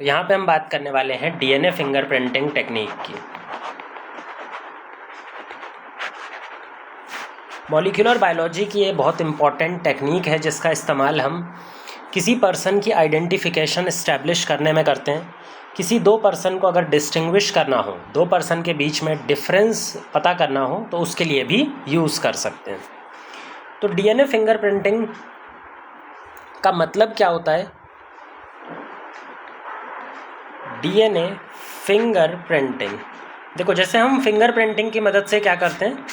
तो यहाँ पे हम बात करने वाले हैं डीएनए फिंगरप्रिंटिंग टेक्निक की। मॉलिक्यूलर बायोलॉजी की ये बहुत इम्पॉर्टेंट टेक्निक है जिसका इस्तेमाल हम किसी पर्सन की आइडेंटिफिकेशन इस्टेब्लिश करने में करते हैं। किसी दो पर्सन को अगर डिस्टिंग्विश करना हो, दो पर्सन के बीच में डिफरेंस पता करना हो, तो उसके लिए भी यूज़ कर सकते हैं। तो डीएनए फिंगरप्रिंटिंग का मतलब क्या होता है? डीएनए फिंगरप्रिंटिंग, देखो जैसे हम फिंगरप्रिंटिंग की मदद से क्या करते हैं,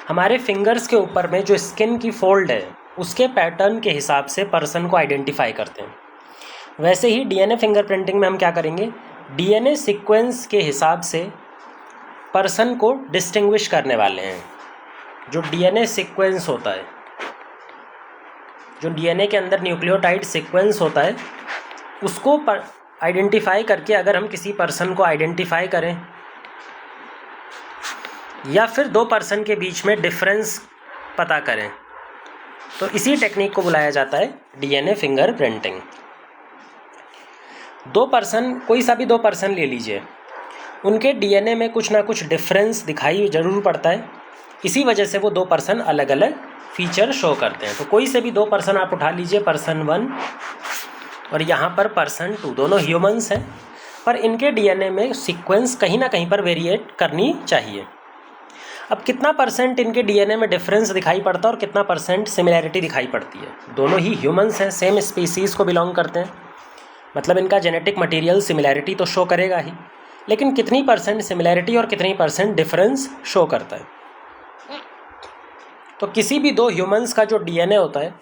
हमारे फिंगर्स के ऊपर में जो स्किन की फोल्ड है उसके पैटर्न के हिसाब से पर्सन को आइडेंटिफाई करते हैं। वैसे ही डीएनए फिंगरप्रिंटिंग में हम क्या करेंगे, डीएनए सीक्वेंस के हिसाब से पर्सन को डिस्टिंग्विश करने वाले हैं। जो डीएनए सीक्वेंस होता है, जो डीएनए के अंदर न्यूक्लियोटाइड सीक्वेंस होता है, उसको आइडेंटिफाई करके अगर हम किसी पर्सन को आइडेंटिफाई करें या फिर दो पर्सन के बीच में डिफरेंस पता करें, तो इसी टेक्निक को बुलाया जाता है डीएनए फिंगरप्रिंटिंग। दो पर्सन, कोई सा भी दो पर्सन ले लीजिए, उनके डीएनए में कुछ ना कुछ डिफरेंस दिखाई ज़रूर पड़ता है। इसी वजह से वो दो पर्सन अलग अलग फीचर शो करते हैं। तो कोई से भी दो पर्सन आप उठा लीजिए, पर्सन 1 और यहाँ पर पर्सन 2, दोनों ह्यूमंस हैं, पर इनके डीएनए में सीक्वेंस कहीं ना कहीं पर वेरिएट करनी चाहिए। अब कितना परसेंट इनके डीएनए में डिफरेंस दिखाई पड़ता है और कितना परसेंट सिमिलैरिटी दिखाई पड़ती है? दोनों ही ह्यूमंस हैं, सेम स्पीसीज़ को बिलोंग करते हैं, मतलब इनका जेनेटिक मटेरियल सिमिलैरिटी तो शो करेगा ही, लेकिन कितनी परसेंट सिमिलैरिटी और कितनी परसेंट डिफरेंस शो करता है? तो किसी भी दो ह्यूमंस का जो डीएनए होता है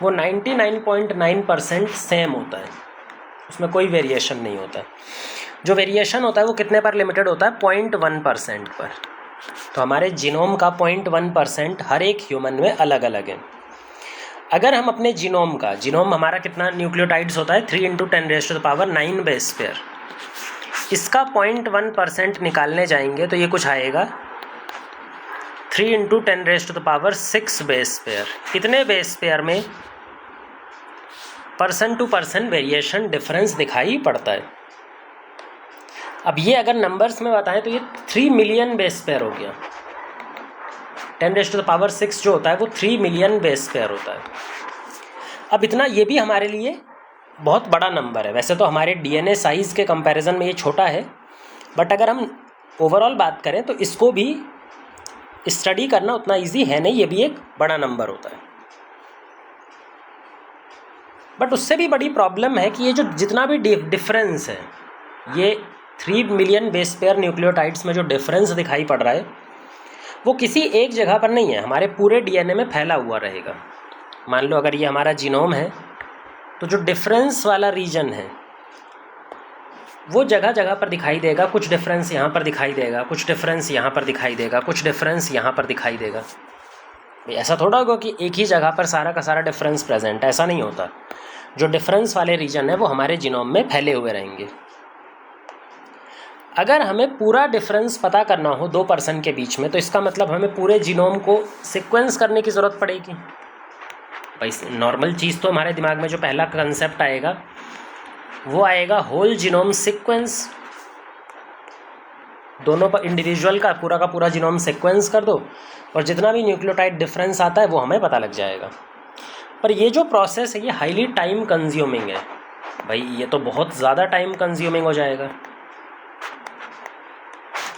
वो 99.9% सेम होता है, उसमें कोई वेरिएशन नहीं होता है। जो वेरिएशन होता है वो कितने पर लिमिटेड होता है? 0.1% पर। तो हमारे जीनोम का 0.1% हर एक ह्यूमन में अलग अलग है। अगर हम अपने जीनोम हमारा कितना न्यूक्लियोटाइड्स होता है? 3 × 10⁹ बेस पेयर। इसका 0.1% निकालने जाएंगे तो ये कुछ आएगा 3 × 10⁶ बेस पेयर। इतने बेस पेयर में person to person variation difference दिखाई पड़ता है। अब ये अगर नंबर्स में बताएं तो ये 3 मिलियन बेस पेयर हो गया। 10⁶ जो होता है वो 3 मिलियन बेस पेयर होता है। अब इतना, ये भी हमारे लिए बहुत बड़ा नंबर है। वैसे तो हमारे डीएनए साइज़ के कंपैरिजन में ये छोटा है, बट अगर हम ओवरऑल बात करें तो इसको भी स्टडी करना उतना इजी है नहीं, ये भी एक बड़ा नंबर होता है। बट उससे भी बड़ी प्रॉब्लम है कि ये जो जितना भी डिफरेंस है, ये 3 मिलियन बेस पेयर न्यूक्लियोटाइड्स में जो डिफरेंस दिखाई पड़ रहा है वो किसी एक जगह पर नहीं है, हमारे पूरे डीएनए में फैला हुआ रहेगा। मान लो अगर ये हमारा जीनोम है तो जो डिफरेंस वाला रीजन है वो जगह जगह पर दिखाई देगा। कुछ डिफरेंस यहाँ पर दिखाई देगा, कुछ डिफरेंस यहाँ पर दिखाई देगा, कुछ डिफरेंस यहाँ पर दिखाई देगा। ऐसा थोड़ा होगा कि एक ही जगह पर सारा का सारा डिफरेंस प्रेजेंट है, ऐसा नहीं होता। जो डिफरेंस वाले रीजन है वो हमारे जीनोम में फैले हुए रहेंगे। अगर हमें पूरा डिफरेंस पता करना हो दो पर्सन के बीच में, तो इसका मतलब हमें पूरे जीनोम को सीक्वेंस करने की ज़रूरत पड़ेगी। भाई नॉर्मल चीज़ तो हमारे दिमाग में जो पहला कंसेप्ट आएगा वो आएगा होल जीनोम सीक्वेंस। दोनों पर इंडिविजुअल का पूरा जीनोम सीक्वेंस कर दो और जितना भी न्यूक्लियोटाइड डिफरेंस आता है वो हमें पता लग जाएगा। पर ये जो प्रोसेस है ये हाईली टाइम कंज्यूमिंग है। भाई ये तो बहुत ज़्यादा टाइम कंज्यूमिंग हो जाएगा।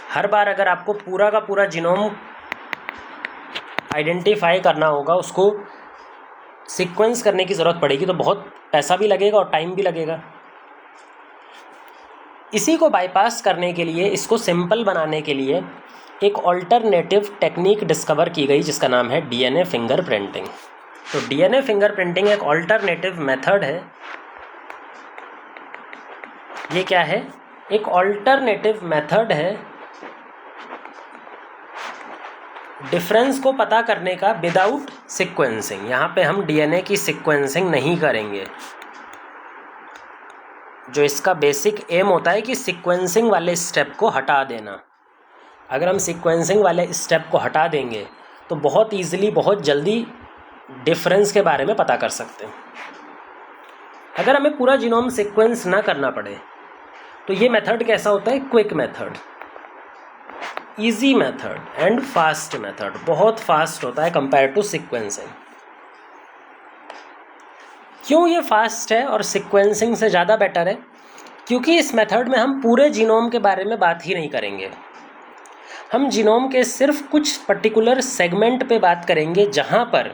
हर बार अगर आपको पूरा का पूरा जीनोम आइडेंटिफाई करना होगा, उसको सीक्वेंस करने की ज़रूरत पड़ेगी, तो बहुत पैसा भी लगेगा और टाइम भी लगेगा। इसी को बाईपास करने के लिए, इसको सिंपल बनाने के लिए एक ऑल्टरनेटिव टेक्निक डिस्कवर की गई जिसका नाम है डीएनए फिंगरप्रिंटिंग। तो डीएनए फिंगरप्रिंटिंग एक ऑल्टरनेटिव मेथड है। ये क्या है? एक ऑल्टरनेटिव मेथड है डिफरेंस को पता करने का विदाउट सीक्वेंसिंग। यहाँ पे हम डीएनए की सीक्वेंसिंग नहीं करेंगे। जो इसका बेसिक एम होता है कि सीक्वेंसिंग वाले स्टेप को हटा देना। अगर हम सीक्वेंसिंग वाले स्टेप को हटा देंगे तो बहुत ईजिली, बहुत जल्दी डिफरेंस के बारे में पता कर सकते हैं। अगर हमें पूरा जीनोम सीक्वेंस ना करना पड़े तो ये मेथड कैसा होता है? Quick method, easy method and fast method. बहुत फास्ट होता है कंपेयर टू सीक्वेंसिंग। क्यों ये फास्ट है और सीक्वेंसिंग से ज़्यादा बेटर है? क्योंकि इस मेथड में हम पूरे जीनोम के बारे में बात ही नहीं करेंगे। हम जीनोम के सिर्फ कुछ पर्टिकुलर सेगमेंट पे बात करेंगे जहाँ पर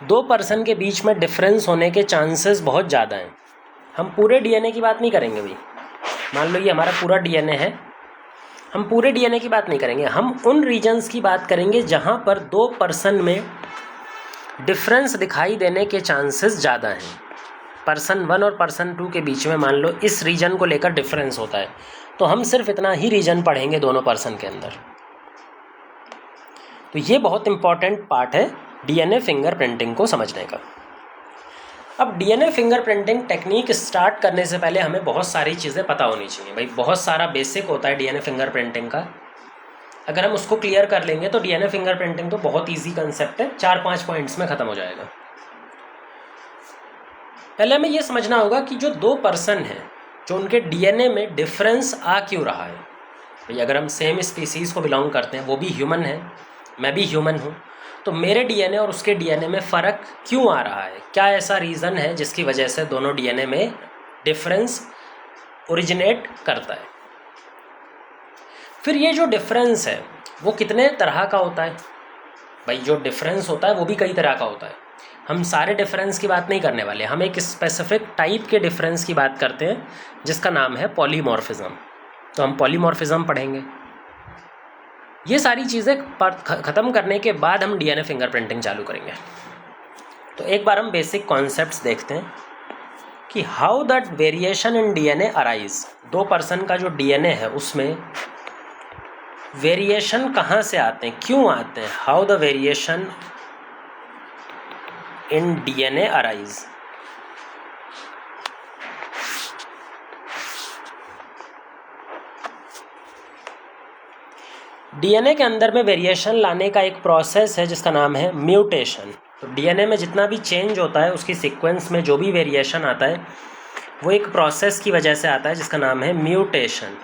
2 पर्सन के बीच में डिफरेंस होने के चांसेस बहुत ज़्यादा हैं। हम पूरे डीएनए की बात नहीं करेंगे भाई। मान लो ये हमारा पूरा डीएनए है, हम पूरे डीएनए की बात नहीं करेंगे। हम उन रीजन्स की बात करेंगे जहाँ पर 2 पर्सन में डिफरेंस दिखाई देने के चांसेस ज़्यादा हैं। पर्सन 1 और पर्सन 2 के बीच में मान लो इस रीजन को लेकर डिफरेंस होता है, तो हम सिर्फ इतना ही रीजन पढ़ेंगे दोनों पर्सन के अंदर। तो ये बहुत इंपॉर्टेंट पार्ट है डीएनए फिंगरप्रिंटिंग को समझने का। अब डीएनए फिंगरप्रिंटिंग टेक्निक स्टार्ट करने से पहले हमें बहुत सारी चीज़ें पता होनी चाहिए भाई। बहुत सारा बेसिक होता है डीएनए फिंगरप्रिंटिंग का। अगर हम उसको क्लियर कर लेंगे तो डीएनए फिंगरप्रिंटिंग तो बहुत इजी कंसेप्ट है, 4-5 पॉइंट्स में ख़त्म हो जाएगा। पहले हमें ये समझना होगा कि जो 2 पर्सन हैं, जो उनके डीएनए में डिफरेंस आ क्यों रहा है भाई। अगर हम सेम स्पीसीज़ को बिलोंग करते हैं, वो भी ह्यूमन है, मैं भी ह्यूमन हूँ, तो मेरे डीएनए और उसके डीएनए में फ़र्क क्यों आ रहा है? क्या ऐसा रीज़न है जिसकी वजह से दोनों डीएनए में डिफरेंस ओरिजिनेट करता है? फिर ये जो डिफरेंस है वो कितने तरह का होता है भाई? जो डिफरेंस होता है वो भी कई तरह का होता है। हम सारे डिफरेंस की बात नहीं करने वाले, हम एक स्पेसिफिक टाइप के डिफरेंस की बात करते हैं जिसका नाम है पॉलीमॉर्फिज्म। तो हम पॉलीमॉर्फिज्म पढ़ेंगे। ये सारी चीज़ें ख़त्म करने के बाद हम डीएनए फिंगरप्रिंटिंग चालू करेंगे। तो एक बार हम बेसिक कॉन्सेप्ट्स देखते हैं कि how that variation in DNA arise. 2 person का जो डीएनए है उसमें वेरिएशन कहाँ से आते हैं, क्यों आते हैं? How the variation in DNA arise. DNA के अंदर में वेरिएशन लाने का एक प्रोसेस है जिसका नाम है म्यूटेशन। तो डीएनए में जितना भी चेंज होता है, उसकी सीक्वेंस में जो भी वेरिएशन आता है, वो एक प्रोसेस की वजह से आता है जिसका नाम है म्यूटेशन।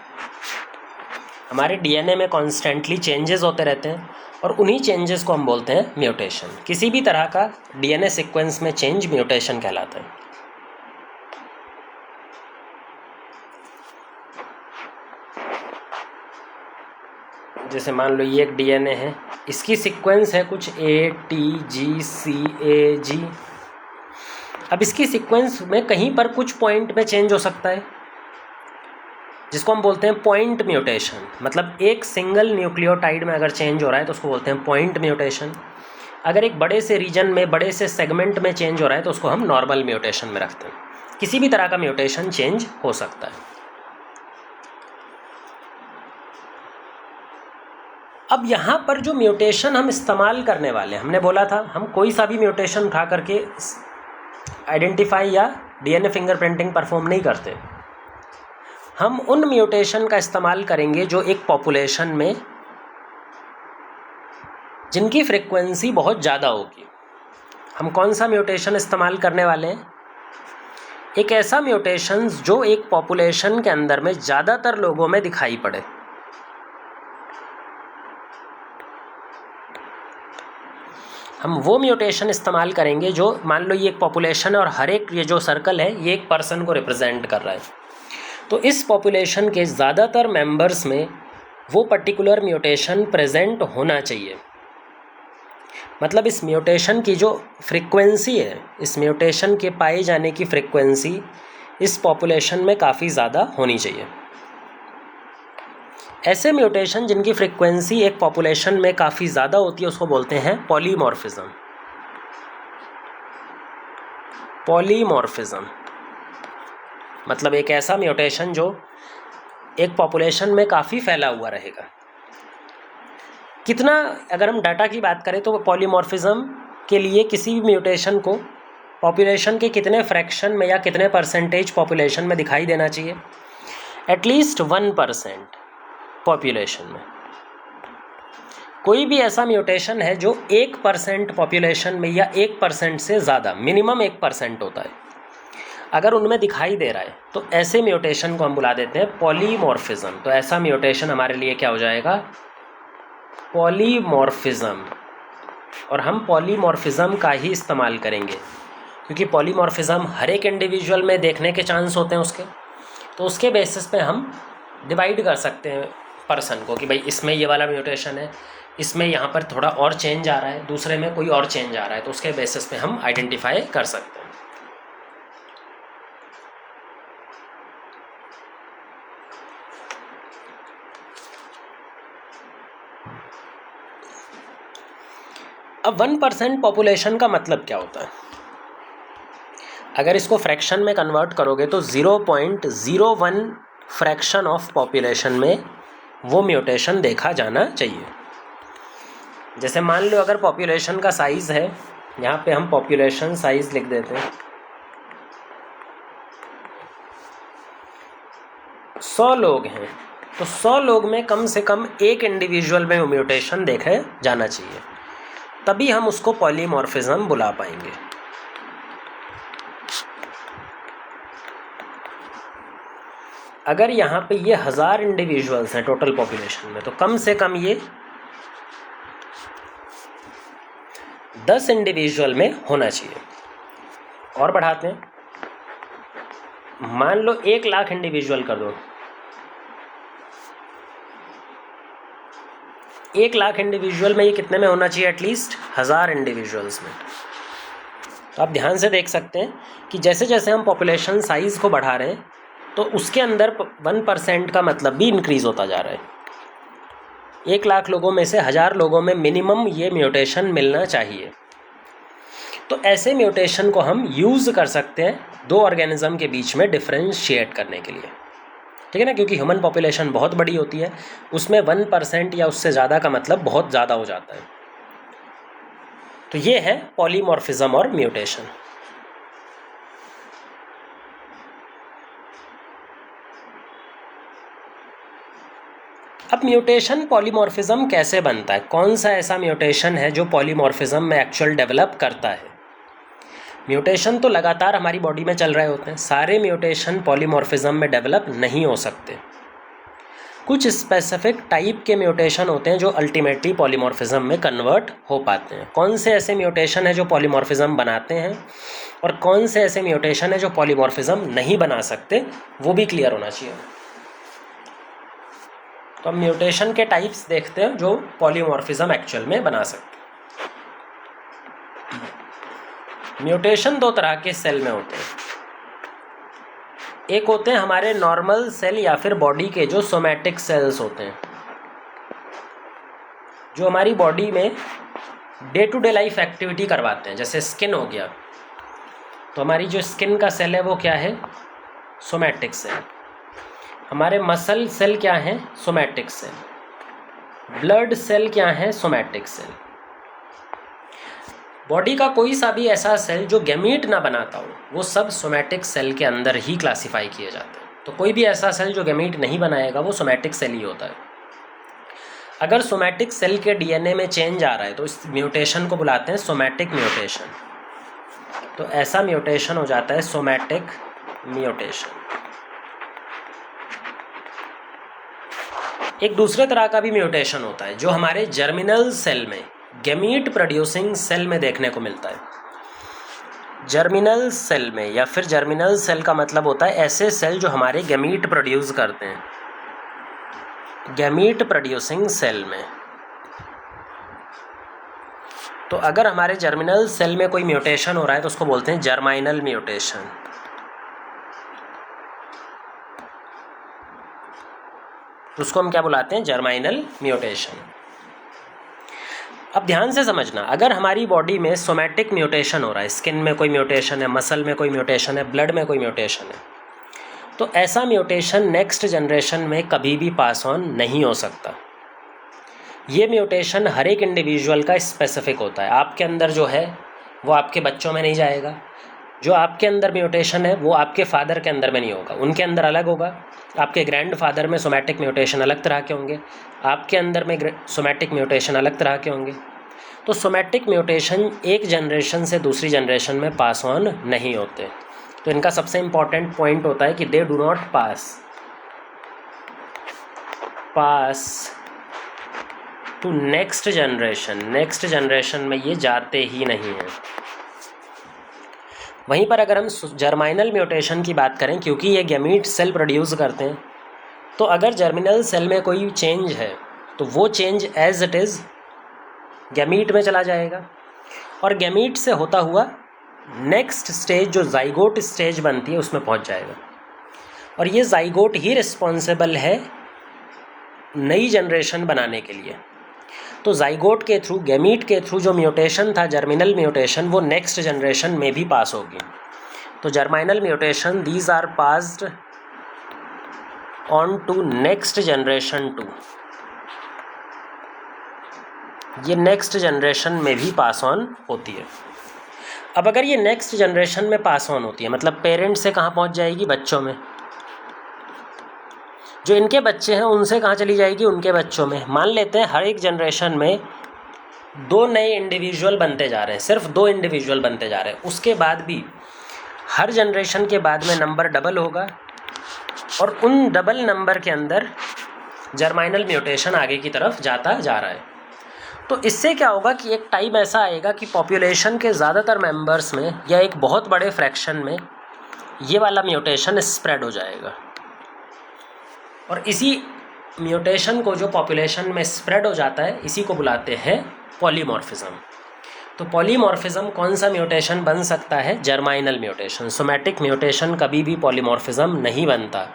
हमारे डीएनए में कॉन्स्टेंटली चेंजेस होते रहते हैं और उन्हीं चेंजेस को हम बोलते हैं म्यूटेशन। किसी भी तरह का डीएनए सीक्वेंस में चेंज म्यूटेशन कहलाता है। जैसे मान लो ये एक डीएनए है, इसकी सीक्वेंस है कुछ ATGCAG। अब इसकी सीक्वेंस में कहीं पर कुछ पॉइंट में चेंज हो सकता है जिसको हम बोलते हैं पॉइंट म्यूटेशन। मतलब एक सिंगल न्यूक्लियोटाइड में अगर चेंज हो रहा है तो उसको बोलते हैं पॉइंट म्यूटेशन। अगर एक बड़े से रीजन में, बड़े से सेगमेंट में चेंज हो रहा है तो उसको हम नॉर्मल म्यूटेशन में रखते हैं। किसी भी तरह का म्यूटेशन चेंज हो सकता है। अब यहाँ पर जो म्यूटेशन हम इस्तेमाल करने वाले हैं, हमने बोला था हम कोई सा भी म्यूटेशन उठा करके आइडेंटिफाई या डीएनए फिंगरप्रिंटिंग परफॉर्म नहीं करते। हम उन म्यूटेशन का इस्तेमाल करेंगे जो एक पॉपुलेशन में जिनकी फ्रीक्वेंसी बहुत ज़्यादा होगी। हम कौन सा म्यूटेशन इस्तेमाल करने वाले हैं? एक ऐसा म्यूटेशन जो एक पॉपुलेशन के अंदर में ज़्यादातर लोगों में दिखाई पड़े। हम वो म्यूटेशन इस्तेमाल करेंगे जो, मान लो ये एक पॉपुलेशन है और हर एक ये जो सर्कल है ये एक पर्सन को रिप्रेजेंट कर रहा है, तो इस पॉपुलेशन के ज़्यादातर मेंबर्स में वो पर्टिकुलर म्यूटेशन प्रेजेंट होना चाहिए। मतलब इस म्यूटेशन की जो फ्रीक्वेंसी है, इस म्यूटेशन के पाए जाने की फ्रीक्वेंसी इस पॉपुलेशन में काफ़ी ज़्यादा होनी चाहिए। ऐसे म्यूटेशन जिनकी फ्रीक्वेंसी एक पॉपुलेशन में काफ़ी ज़्यादा होती है उसको बोलते हैं पॉलीमॉर्फिज्म। पॉलीमॉर्फिज्म मतलब एक ऐसा म्यूटेशन जो एक पॉपुलेशन में काफ़ी फैला हुआ रहेगा। कितना, अगर हम डाटा की बात करें तो पॉलीमॉर्फिज्म के लिए किसी भी म्यूटेशन को पॉपुलेशन के कितने फ्रैक्शन में या कितने परसेंटेज पॉपुलेशन में दिखाई देना चाहिए? एटलीस्ट 1% पॉपुलेशन में। कोई भी ऐसा म्यूटेशन है जो 1% पॉपुलेशन में या 1% से ज़्यादा, मिनिमम 1% होता है, अगर उनमें दिखाई दे रहा है तो ऐसे म्यूटेशन को हम बुला देते हैं पॉलीमॉर्फिज्म। तो ऐसा म्यूटेशन हमारे लिए क्या हो जाएगा? पॉलीमॉर्फिज्म। और हम पॉलीमॉर्फिज्म का ही इस्तेमाल करेंगे क्योंकि पॉलीमॉर्फिज्म हर एक इंडिविजुअल में देखने के चांस होते हैं उसके, तो उसके बेसिस पे हम डिवाइड कर सकते हैं पर्सन को कि भाई इसमें ये वाला म्यूटेशन है, इसमें यहाँ पर थोड़ा और चेंज आ रहा है, दूसरे में कोई और चेंज आ रहा है, तो उसके बेसिस पे हम आइडेंटिफाई कर सकते हैं। अब 1% पॉपुलेशन का मतलब क्या होता है? अगर इसको फ्रैक्शन में कन्वर्ट करोगे तो 0.01 फ्रैक्शन ऑफ पॉपुलेशन में वो म्यूटेशन देखा जाना चाहिए। जैसे मान लो अगर पॉपुलेशन का साइज़ है, यहाँ पे हम पॉपुलेशन साइज़ लिख देते हैं 100 लोग हैं, तो 100 लोग में कम से कम एक इंडिविजुअल में म्यूटेशन देखे जाना चाहिए, तभी हम उसको पॉलीमॉर्फिज्म बुला पाएंगे। अगर यहाँ पे ये 1000 इंडिविजुअल्स हैं टोटल पॉपुलेशन में, तो कम से कम ये 10 इंडिविजुअल में होना चाहिए। और बढ़ाते हैं, मान लो 1 लाख इंडिविजुअल कर दो, 1 लाख इंडिविजुअल में ये कितने में होना चाहिए? एटलीस्ट 1000 इंडिविजुअल्स में। तो आप ध्यान से देख सकते हैं कि जैसे जैसे हम पॉपुलेशन साइज़ को बढ़ा रहे हैं तो उसके अंदर 1% का मतलब भी इंक्रीज़ होता जा रहा है। 1 लाख लोगों में से 1000 लोगों में मिनिमम ये म्यूटेशन मिलना चाहिए। तो ऐसे म्यूटेशन को हम यूज़ कर सकते हैं 2 ऑर्गेनिज्म के बीच में डिफरेंशिएट करने के लिए, ठीक है ना, क्योंकि ह्यूमन पॉपुलेशन बहुत बड़ी होती है, उसमें 1% या उससे ज़्यादा का मतलब बहुत ज़्यादा हो जाता है। तो ये है पॉलीमॉर्फिज्म और म्यूटेशन। अब म्यूटेशन पॉलीमॉर्फिज्म कैसे बनता है? कौन सा ऐसा म्यूटेशन है जो पॉलीमॉर्फिज्म में एक्चुअल डेवलप करता है? म्यूटेशन तो लगातार हमारी बॉडी में चल रहे होते हैं, सारे म्यूटेशन पॉलीमॉर्फिज्म में डेवलप नहीं हो सकते। कुछ स्पेसिफिक टाइप के म्यूटेशन होते हैं जो अल्टीमेटली पॉलीमॉर्फिज्म में कन्वर्ट हो पाते हैं। कौन से ऐसे म्यूटेशन है जो पॉलीमॉर्फिज्म बनाते हैं और कौन से ऐसे म्यूटेशन है जो पॉलीमॉर्फिज्म नहीं बना सकते, वो भी क्लियर होना चाहिए। तो हम म्यूटेशन के टाइप्स देखते हैं जो पॉलीमॉर्फिज्म एक्चुअल में बना सकते हैं। म्यूटेशन 2 तरह के सेल में होते हैं। एक होते हैं हमारे नॉर्मल सेल या फिर बॉडी के जो सोमैटिक सेल्स होते हैं, जो हमारी बॉडी में day to day life activity करवाते हैं। जैसे स्किन हो गया, तो हमारी जो स्किन का सेल है वो क्या है? Somatic cell. हमारे मसल सेल क्या हैं? Somatic cell. ब्लड सेल क्या है? Somatic cell. बॉडी का कोई सा भी ऐसा सेल जो गैमीट ना बनाता हो, वो सब सोमैटिक सेल के अंदर ही क्लासिफाई किए जाते हैं। तो कोई भी ऐसा सेल जो गैमीट नहीं बनाएगा वो सोमैटिक सेल ही होता है। अगर सोमैटिक सेल के डीएनए में चेंज आ रहा है तो इस म्यूटेशन को बुलाते हैं सोमैटिक म्यूटेशन। तो ऐसा म्यूटेशन हो जाता है सोमैटिक म्यूटेशन। एक दूसरे तरह का भी म्यूटेशन होता है जो हमारे जर्मिनल सेल में, गैमीट प्रोड्यूसिंग सेल में देखने को मिलता है। जर्मिनल सेल में, या फिर जर्मिनल सेल का मतलब होता है ऐसे सेल जो हमारे गैमीट प्रोड्यूस करते हैं, गैमीट प्रोड्यूसिंग सेल में। तो अगर हमारे जर्मिनल सेल में कोई म्यूटेशन हो रहा है तो उसको बोलते हैं जर्माइनल म्यूटेशन। तो उसको हम क्या बुलाते हैं? जर्माइनल म्यूटेशन। अब ध्यान से समझना, अगर हमारी बॉडी में सोमैटिक म्यूटेशन हो रहा है, स्किन में कोई म्यूटेशन है, मसल में कोई म्यूटेशन है, ब्लड में कोई म्यूटेशन है, तो ऐसा म्यूटेशन नेक्स्ट जनरेशन में कभी भी पास ऑन नहीं हो सकता। ये म्यूटेशन हर एक इंडिविजुअल का स्पेसिफिक होता है। आपके अंदर जो है वो आपके बच्चों में नहीं जाएगा, जो आपके अंदर म्यूटेशन है वो आपके फादर के अंदर में नहीं होगा, उनके अंदर अलग होगा। आपके ग्रैंडफादर में सोमैटिक म्यूटेशन अलग तरह के होंगे, आपके अंदर में सोमैटिक म्यूटेशन अलग तरह के होंगे। तो सोमैटिक म्यूटेशन एक जनरेशन से दूसरी जनरेशन में पास ऑन नहीं होते। तो इनका सबसे इम्पॉर्टेंट पॉइंट होता है कि they do not pass to next generation में ये जाते ही नहीं हैं। वहीं पर अगर हम जर्माइनल म्यूटेशन की बात करें, क्योंकि ये गैमीट सेल प्रोड्यूस करते हैं, तो अगर जर्मिनल सेल में कोई चेंज है तो वो change as it is gamete में चला जाएगा और गैमीट से होता हुआ नेक्स्ट स्टेज जो जाइगोट स्टेज बनती है उसमें पहुंच जाएगा। और ये जाइगोट ही रिस्पॉन्सिबल है नई जनरेशन बनाने के लिए। तो जाइगोट के थ्रू, गैमीट के थ्रू जो म्यूटेशन था, जर्मिनल म्यूटेशन, वो नेक्स्ट जनरेशन में भी पास होगी। तो germinal mutation these are passed on to next generation too, ये नेक्स्ट जनरेशन में भी पास ऑन होती है। अब अगर ये नेक्स्ट जनरेशन में पास ऑन होती है, मतलब पेरेंट से कहाँ पहुँच जाएगी? बच्चों में। जो इनके बच्चे हैं उनसे कहाँ चली जाएगी? उनके बच्चों में। मान लेते हैं हर एक जनरेशन में 2 नए इंडिविजुअल बनते जा रहे हैं, सिर्फ 2 इंडिविजुअल बनते जा रहे हैं। उसके बाद भी हर जनरेशन के बाद में नंबर डबल होगा और उन डबल नंबर के अंदर जर्माइनल म्यूटेशन आगे की तरफ जाता जा रहा है। तो इससे क्या होगा कि एक टाइम ऐसा आएगा कि पॉपुलेशन के ज़्यादातर मेंबर्स में या एक बहुत बड़े फ्रैक्शन में ये वाला म्यूटेशन स्प्रेड हो जाएगा। और इसी म्यूटेशन को जो पॉपुलेशन में स्प्रेड हो जाता है, इसी को बुलाते हैं पॉलीमॉर्फिज्म। तो पॉलीमॉर्फिज्म कौन सा म्यूटेशन बन सकता है? जर्माइनल म्यूटेशन। सोमैटिक म्यूटेशन कभी भी पॉलीमॉर्फिज्म नहीं बनता।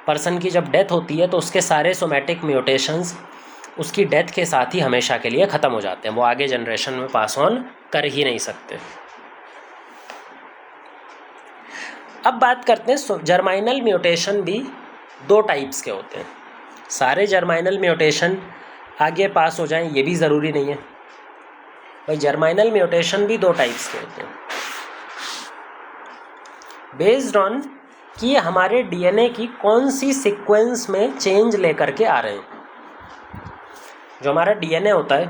पर्सन की जब डेथ होती है तो उसके सारे सोमैटिक म्यूटेशंस उसकी डेथ के साथ ही हमेशा के लिए ख़त्म हो जाते हैं, वो आगे जनरेशन में पास ऑन कर ही नहीं सकते। अब बात करते हैं, जर्माइनल म्यूटेशन भी 2 टाइप्स के होते हैं। सारे जर्माइनल म्यूटेशन आगे पास हो जाएं ये भी ज़रूरी नहीं है भाई। जर्माइनल म्यूटेशन भी 2 टाइप्स के होते हैं, बेस्ड ऑन कि हमारे डीएनए की कौन सी सीक्वेंस में चेंज लेकर के आ रहे हैं। जो हमारा डीएनए होता है,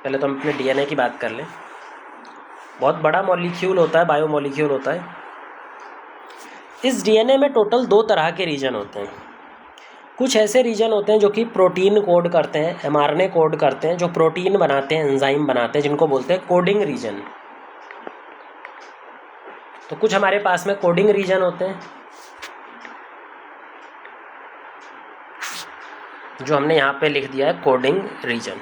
पहले तो हम अपने डीएनए की बात कर लें। बहुत बड़ा मॉलिक्यूल होता है, बायोमॉलिक्यूल होता है। इस डीएनए में टोटल 2 तरह के रीजन होते हैं। कुछ ऐसे रीजन होते हैं जो कि प्रोटीन कोड करते हैं, एमआरएनए कोड करते हैं, जो प्रोटीन बनाते हैं, एंजाइम बनाते हैं, जिनको बोलते हैं कोडिंग रीजन। तो कुछ हमारे पास में कोडिंग रीजन होते हैं जो हमने यहाँ पे लिख दिया है, कोडिंग रीजन।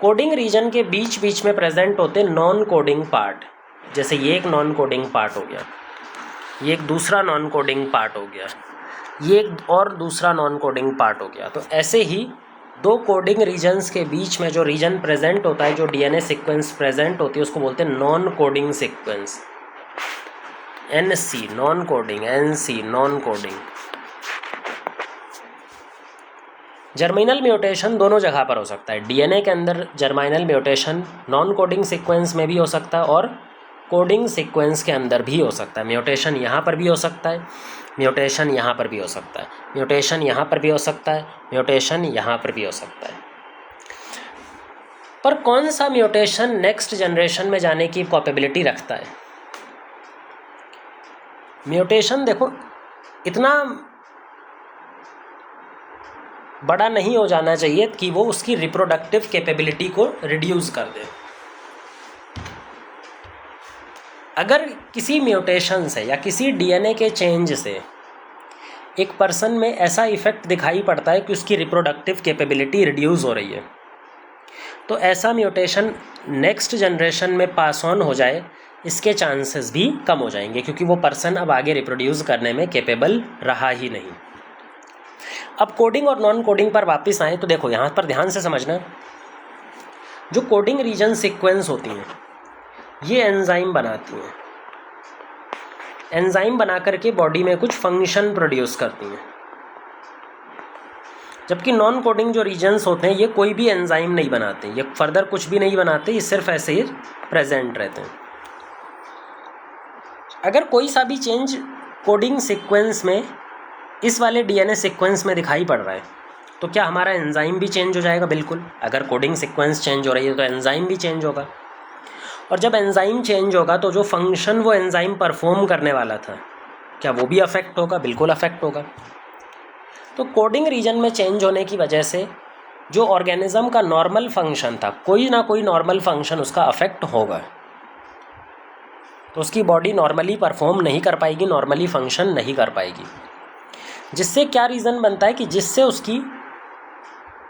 कोडिंग रीजन के बीच बीच में प्रेजेंट होते हैं नॉन कोडिंग पार्ट। जैसे ये एक नॉन कोडिंग पार्ट हो गया, ये एक दूसरा नॉन कोडिंग पार्ट हो गया, ये एक और दूसरा नॉन कोडिंग पार्ट हो गया। तो ऐसे ही 2 कोडिंग रीजन्स के बीच में जो रीजन प्रेजेंट होता है, जो डीएनए सीक्वेंस प्रेजेंट होती है, उसको बोलते हैं non coding sequence. NC non coding, NC non coding. Germinal mutation दोनों जगह पर हो सकता है। डीएनए के अंदर germinal mutation non coding sequence में भी हो सकता है और कोडिंग सीक्वेंस के अंदर भी हो सकता है। म्यूटेशन यहाँ पर भी हो सकता है, म्यूटेशन यहाँ पर भी हो सकता है, म्यूटेशन यहाँ पर भी हो सकता है, म्यूटेशन यहाँ पर भी हो सकता है। पर कौन सा म्यूटेशन नेक्स्ट जनरेशन में जाने की कैपेबिलिटी रखता है? म्यूटेशन देखो इतना बड़ा नहीं हो जाना चाहिए कि वो उसकी रिप्रोडक्टिव कैपेबिलिटी को रिड्यूस कर दे। अगर किसी म्यूटेशन से या किसी डीएनए के चेंज से एक पर्सन में ऐसा इफेक्ट दिखाई पड़ता है कि उसकी रिप्रोडक्टिव कैपेबिलिटी रिड्यूस हो रही है, तो ऐसा म्यूटेशन नेक्स्ट जनरेशन में पास ऑन हो जाए, इसके चांसेस भी कम हो जाएंगे, क्योंकि वो पर्सन अब आगे रिप्रोड्यूस करने में कैपेबल रहा ही नहीं। अब कोडिंग और नॉन कोडिंग पर वापस आएँ तो देखो यहाँ पर ध्यान से समझना, जो कोडिंग रीजन सीक्वेंस होती हैं ये एंजाइम बनाती हैं। एंजाइम बना करके बॉडी में कुछ फंक्शन प्रोड्यूस करती हैं, जबकि नॉन कोडिंग जो रीजन्स होते हैं ये कोई भी एंजाइम नहीं बनाते, ये फर्दर कुछ भी नहीं बनाते, ये सिर्फ ऐसे ही प्रेजेंट रहते हैं। अगर कोई सा भी चेंज कोडिंग सीक्वेंस में इस वाले डीएनए सीक्वेंस में दिखाई पड़ रहा है तो क्या हमारा एंजाइम भी चेंज हो जाएगा? बिल्कुल। अगर कोडिंग सीक्वेंस चेंज हो रही है तो एंजाइम भी चेंज होगा। और जब एंजाइम चेंज होगा तो जो फंक्शन वो एंजाइम परफॉर्म करने वाला था, क्या वो भी अफेक्ट होगा? बिल्कुल अफेक्ट होगा। तो कोडिंग रीजन में चेंज होने की वजह से जो ऑर्गेनिज्म का नॉर्मल फंक्शन था, कोई ना कोई नॉर्मल फंक्शन उसका अफेक्ट होगा, तो उसकी बॉडी नॉर्मली परफॉर्म नहीं कर पाएगी, नॉर्मली फंक्शन नहीं कर पाएगी। जिससे क्या रीज़न बनता है कि जिससे उसकी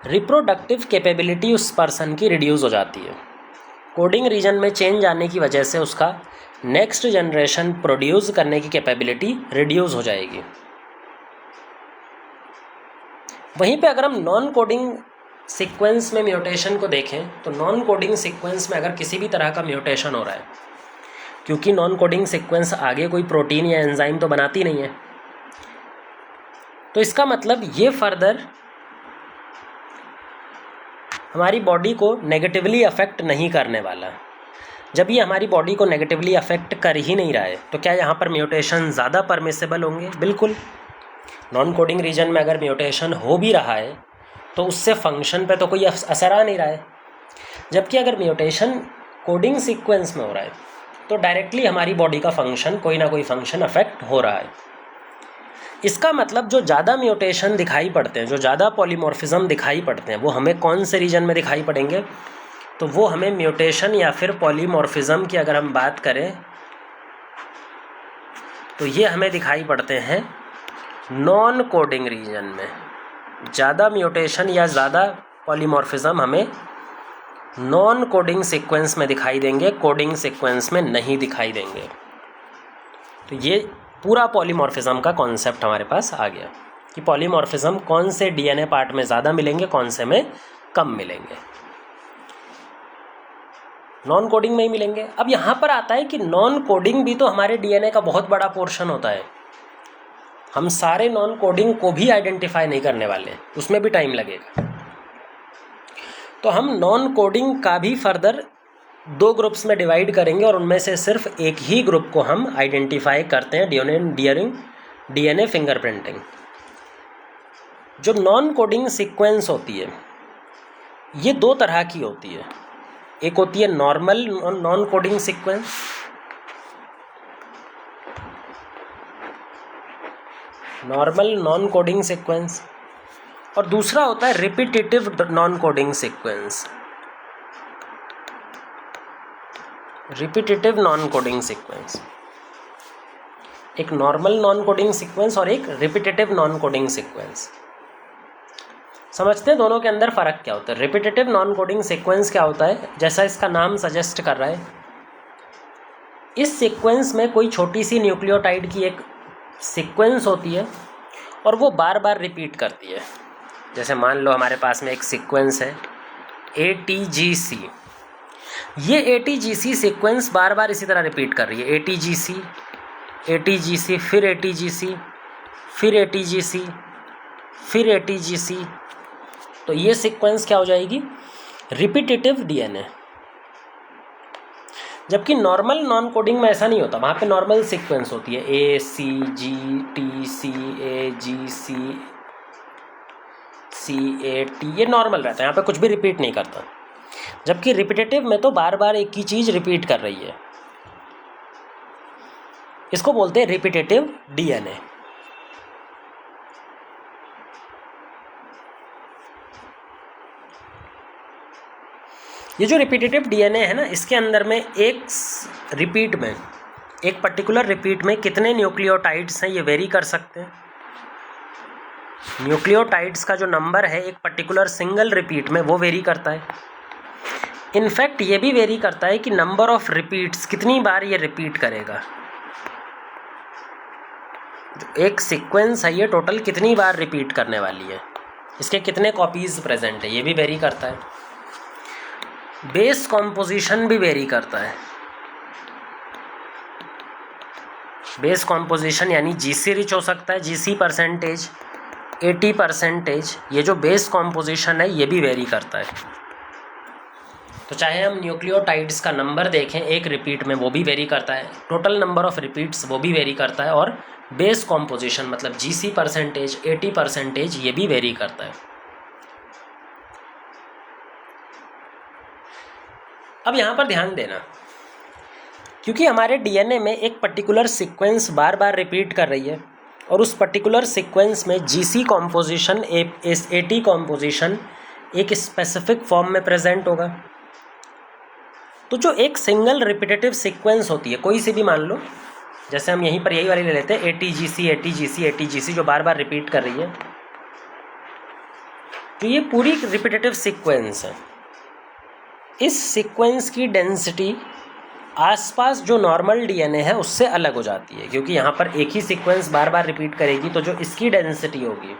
रिप्रोडक्टिव कैपेबिलिटी उस पर्सन की रिड्यूस हो जाती है। कोडिंग रीजन में चेंज आने की वजह से उसका नेक्स्ट जनरेशन प्रोड्यूस करने की कैपेबिलिटी रिड्यूस हो जाएगी। वहीं पे अगर हम नॉन कोडिंग सीक्वेंस में म्यूटेशन को देखें तो नॉन कोडिंग सीक्वेंस में अगर किसी भी तरह का म्यूटेशन हो रहा है, क्योंकि नॉन कोडिंग सीक्वेंस आगे कोई प्रोटीन या एंजाइम तो बनाती नहीं है, तो इसका मतलब ये फर्दर हमारी बॉडी को नेगेटिवली अफेक्ट नहीं करने वाला। जब ये हमारी बॉडी को नेगेटिवली अफेक्ट कर ही नहीं रहा है तो क्या यहाँ पर म्यूटेशन ज़्यादा परमिसेबल होंगे? बिल्कुल। नॉन कोडिंग रीजन में अगर म्यूटेशन हो भी रहा है तो उससे फंक्शन पे तो कोई असर आ नहीं रहा है, जबकि अगर म्यूटेशन कोडिंग सीक्वेंस में हो रहा है तो डायरेक्टली हमारी बॉडी का फंक्शन, कोई ना कोई फंक्शन अफेक्ट हो रहा है। इसका मतलब जो ज़्यादा म्यूटेशन दिखाई पड़ते हैं, जो ज़्यादा पॉलीमॉर्फिज्म दिखाई पड़ते हैं, वो हमें कौन से रीजन में दिखाई पड़ेंगे? तो वो हमें म्यूटेशन या फिर पॉलीमॉर्फिज्म की अगर हम बात करें तो ये हमें दिखाई पड़ते हैं नॉन कोडिंग रीजन में। ज़्यादा म्यूटेशन या ज़्यादा पॉलीमॉर्फिज्म हमें नॉन कोडिंग सीक्वेंस में दिखाई देंगे, कोडिंग सीक्वेंस में नहीं दिखाई देंगे। तो ये पूरा पॉलीमॉर्फिज्म का कॉन्सेप्ट हमारे पास आ गया कि पॉलीमॉर्फिज्म कौन से डीएनए पार्ट में ज़्यादा मिलेंगे, कौन से में कम मिलेंगे। नॉन कोडिंग में ही मिलेंगे। अब यहाँ पर आता है कि नॉन कोडिंग भी तो हमारे डीएनए का बहुत बड़ा पोर्शन होता है। हम सारे नॉन कोडिंग को भी आइडेंटिफाई नहीं करने वाले, उसमें भी टाइम लगेगा। तो हम नॉन कोडिंग का भी फर्दर 2 ग्रुप्स में डिवाइड करेंगे और उनमें से सिर्फ एक ही ग्रुप को हम आइडेंटिफाई करते हैं ड्यूरिंग डीएनए फिंगरप्रिंटिंग। जो नॉन कोडिंग सीक्वेंस होती है ये 2 तरह की होती है। एक होती है normal non coding sequence, normal non coding sequence, और दूसरा होता है repetitive non coding sequence, repetitive non coding sequence. एक नॉर्मल नॉन कोडिंग सीक्वेंस और एक रिपीटेटिव नॉन कोडिंग सीक्वेंस। समझते हैं दोनों के अंदर फ़र्क क्या होता है। रिपीटेटिव नॉन कोडिंग सीक्वेंस क्या होता है? जैसा इसका नाम सजेस्ट कर रहा है, इस सीक्वेंस में कोई छोटी सी न्यूक्लियोटाइड की एक सीक्वेंस होती है और वो बार बार रिपीट करती है। जैसे मान लो हमारे पास में एक सीक्वेंस है ATGC। ये ATGC सीक्वेंस बार बार इसी तरह रिपीट कर रही है, ATGC ATGC, फिर ATGC, फिर ATGC, फिर ATGC। तो ये सीक्वेंस क्या हो जाएगी? Repetitive DNA. जबकि नॉर्मल नॉन कोडिंग में ऐसा नहीं होता, वहाँ पे नॉर्मल सीक्वेंस होती है ACGTCAGCCAT, ये नॉर्मल रहता है, यहाँ पे कुछ भी रिपीट नहीं करता। जबकि रिपीटेटिव में तो बार बार एक ही चीज़ रिपीट कर रही है, इसको बोलते हैं रिपीटेटिव डीएनए। ये जो रिपीटेटिव डीएनए है ना, इसके अंदर में एक रिपीट में, एक पर्टिकुलर रिपीट में कितने न्यूक्लियोटाइड्स हैं ये वेरी कर सकते हैं। न्यूक्लियोटाइड्स का जो नंबर है एक पर्टिकुलर सिंगल रिपीट में वो वेरी करता है। इनफैक्ट ये भी वेरी करता है कि नंबर ऑफ रिपीट्स, कितनी बार ये रिपीट करेगा। जो एक सीक्वेंस है ये टोटल कितनी बार रिपीट करने वाली है, इसके कितने कॉपीज़ प्रेजेंट है, ये भी वेरी करता है। बेस कॉम्पोजिशन भी वेरी करता है। बेस कॉम्पोजिशन यानी GC रिच हो सकता है, GC %, 80%। ये जो बेस कॉम्पोजिशन है ये भी वेरी करता है। तो चाहे हम न्यूक्लियोटाइड्स का नंबर देखें एक रिपीट में, वो भी वेरी करता है, टोटल नंबर ऑफ रिपीट्स वो भी वेरी करता है, और बेस कॉम्पोजिशन मतलब GC %, 80% ये भी वेरी करता है। अब यहाँ पर ध्यान देना, क्योंकि हमारे डीएनए में एक पर्टिकुलर सीक्वेंस बार बार रिपीट कर रही है और उस पर्टिकुलर सीक्वेंस में जीसी कॉम्पोजिशन एटी कॉम्पोजिशन एक स्पेसिफिक फॉर्म में प्रेजेंट होगा। तो जो एक सिंगल रिपीटेटिव सीक्वेंस होती है, कोई सी भी मान लो, जैसे हम यहीं पर यही वाली ले लेते हैं एटीजीसी एटीजीसी एटीजीसी, जो बार बार रिपीट कर रही है, तो ये पूरी रिपीटेटिव सीक्वेंस है। इस सीक्वेंस की डेंसिटी आसपास जो नॉर्मल डीएनए है उससे अलग हो जाती है, क्योंकि यहाँ पर एक ही सीक्वेंस बार बार रिपीट करेगी, तो जो इसकी डेंसिटी होगी,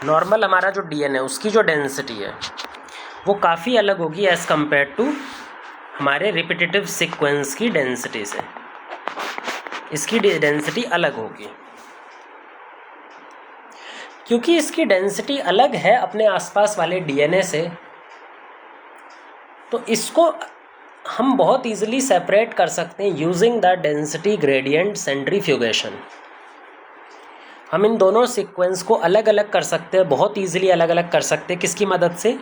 नॉर्मल हमारा जो डीएनए उसकी जो डेंसिटी है वो काफ़ी अलग होगी एज़ कम्पेयर टू हमारे रिपीटेटिव सीक्वेंस की डेंसिटी से। इसकी डेंसिटी अलग होगी। क्योंकि इसकी डेंसिटी अलग है अपने आसपास वाले डीएनए से, तो इसको हम बहुत इजीली सेपरेट कर सकते हैं using the density gradient centrifugation. हम इन दोनों सीक्वेंस को अलग अलग कर सकते हैं, बहुत इजीली अलग अलग कर सकते हैं। किसकी मदद से?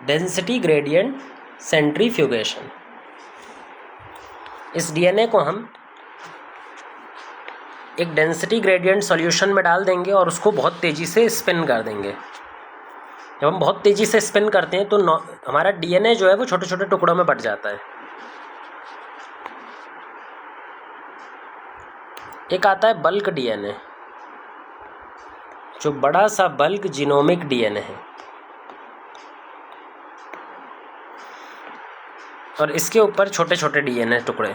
Density gradient centrifugation. इस डीएनए को हम एक डेंसिटी ग्रेडियंट सॉल्यूशन में डाल देंगे और उसको बहुत तेज़ी से स्पिन कर देंगे। जब हम बहुत तेज़ी से स्पिन करते हैं तो हमारा डीएनए जो है वो छोटे छोटे टुकड़ों में बट जाता है। एक आता है बल्क डीएनए, जो बड़ा सा बल्क जीनोमिक डीएनए है, और इसके ऊपर छोटे छोटे डीएनए टुकड़े।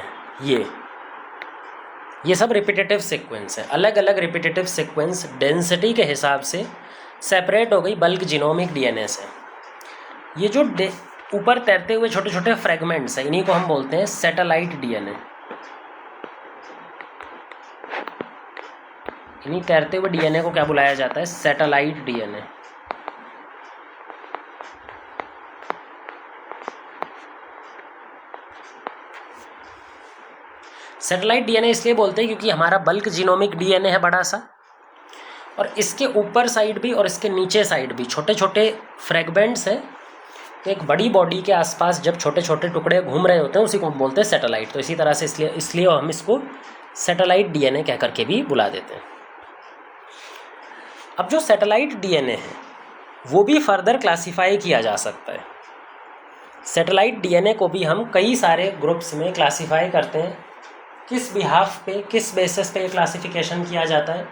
ये सब रिपीटेटिव सीक्वेंस है। अलग अलग रिपीटेटिव सीक्वेंस डेंसिटी के हिसाब से सेपरेट हो गई बल्क जीनोमिक डीएनए से। ये जो ऊपर तैरते हुए छोटे छोटे फ्रेगमेंट्स हैं, इन्हीं को हम बोलते हैं सैटेलाइट डीएनए। इन्हीं तैरते हुए डीएनए को क्या बुलाया जाता है? Satellite DNA. सैटेलाइट डीएनए इसलिए बोलते हैं क्योंकि हमारा बल्क जीनोमिक डीएनए है बड़ा सा, और इसके ऊपर साइड भी और इसके नीचे साइड भी छोटे छोटे फ्रेगमेंट्स हैं। तो एक बड़ी बॉडी के आसपास जब छोटे छोटे टुकड़े घूम रहे होते हैं उसी को हम बोलते हैं सैटेलाइट। तो इसी तरह से इसलिए हम इसको सैटेलाइट डीएनए कह करके भी बुला देते हैं। अब जो सैटेलाइट डीएनए है वो भी फर्दर क्लासीफाई किया जा सकता है। सैटेलाइट डीएनए को भी हम कई सारे ग्रुप्स में क्लासीफाई करते हैं। किस बिहाफ पे, किस बेसिस पे क्लासिफिकेशन किया जाता है?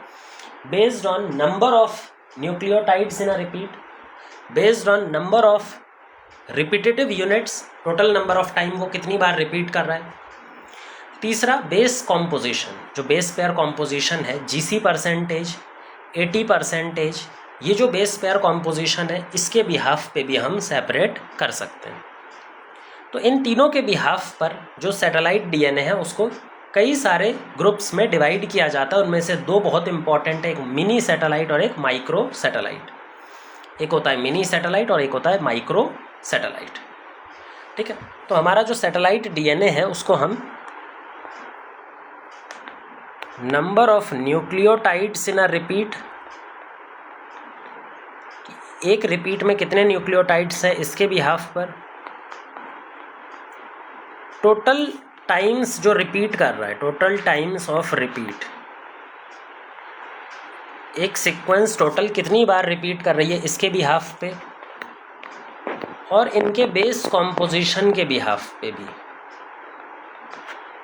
Based on number of nucleotides in a repeat, based on number of repetitive units, total number of time वो कितनी बार रिपीट कर रहा है। तीसरा बेस कॉम्पोजिशन, जो बेस पेयर कॉम्पोजिशन है, जीसी परसेंटेज, 80%, ये जो बेस पेयर कॉम्पोजिशन है इसके बिहाफ पे भी हम सेपरेट कर सकते हैं। तो इन तीनों के बिहाफ पर जो सैटेलाइट डीएनए है उसको कई सारे ग्रुप्स में डिवाइड किया जाता है। उनमें से दो बहुत इंपॉर्टेंट है, एक मिनी सैटेलाइट और एक माइक्रो सैटेलाइट। एक होता है मिनी सैटेलाइट और एक होता है माइक्रो सैटेलाइट। ठीक है, तो हमारा जो सैटेलाइट डीएनए है उसको हम number of nucleotides in a repeat, एक रिपीट में कितने न्यूक्लियोटाइड्स हैं इसके बिहाफ पर, टोटल टाइम्स जो रिपीट कर रहा है, टोटल टाइम्स ऑफ रिपीट, एक सीक्वेंस टोटल कितनी बार रिपीट कर रही है इसके बिहाफ पे, और इनके बेस कॉम्पोजिशन के बिहाफ पे भी,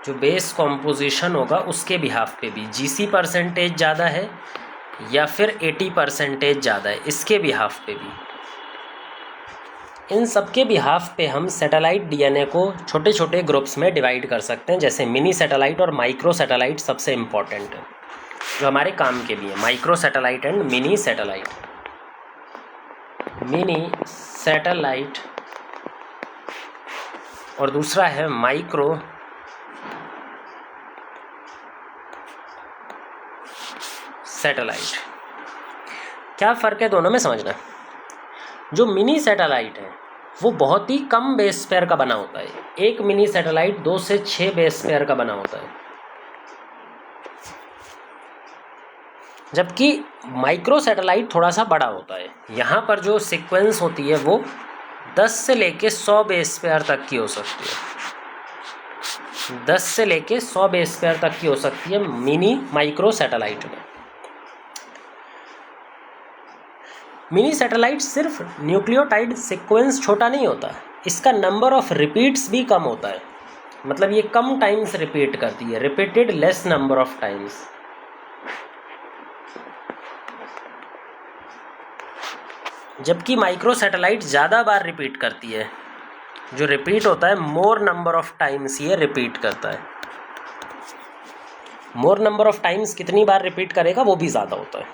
जो बेस कॉम्पोजिशन होगा उसके बिहाफ पे भी, जीसी परसेंटेज ज़्यादा है या फिर 80% ज़्यादा है, इसके बिहाफ पे भी। इन सब के बिहाफ पे हम सैटेलाइट डीएनए को छोटे छोटे ग्रुप्स में डिवाइड कर सकते हैं। जैसे मिनी सैटेलाइट और माइक्रो सैटेलाइट सबसे इम्पॉर्टेंट है, जो हमारे काम के भी है। Micro satellite and mini satellite. Mini satellite और दूसरा है माइक्रो सैटेलाइट। क्या फ़र्क है दोनों में समझना। जो मिनी सैटेलाइट है वो बहुत ही कम बेस पेयर का बना होता है। एक मिनी सैटेलाइट 2 से 6 बेस पेयर का बना होता है, जबकि माइक्रो सैटेलाइट थोड़ा सा बड़ा होता है। यहाँ पर जो सीक्वेंस होती है वो 10 से लेके 100 बेस पेयर तक की हो सकती है। 10 से लेके 100 बेस पेयर तक की हो सकती है मिनी माइक्रो सैटेलाइट में। मिनी सैटेलाइट सिर्फ न्यूक्लियोटाइड सीक्वेंस छोटा नहीं होता, इसका नंबर ऑफ रिपीट्स भी कम होता है। मतलब ये कम टाइम्स रिपीट करती है, repeated less number of times. जबकि माइक्रो सैटेलाइट ज़्यादा बार रिपीट करती है, जो रिपीट होता है मोर नंबर ऑफ टाइम्स ये रिपीट करता है। मोर नंबर ऑफ टाइम्स कितनी बार रिपीट करेगा वो भी ज़्यादा होता है।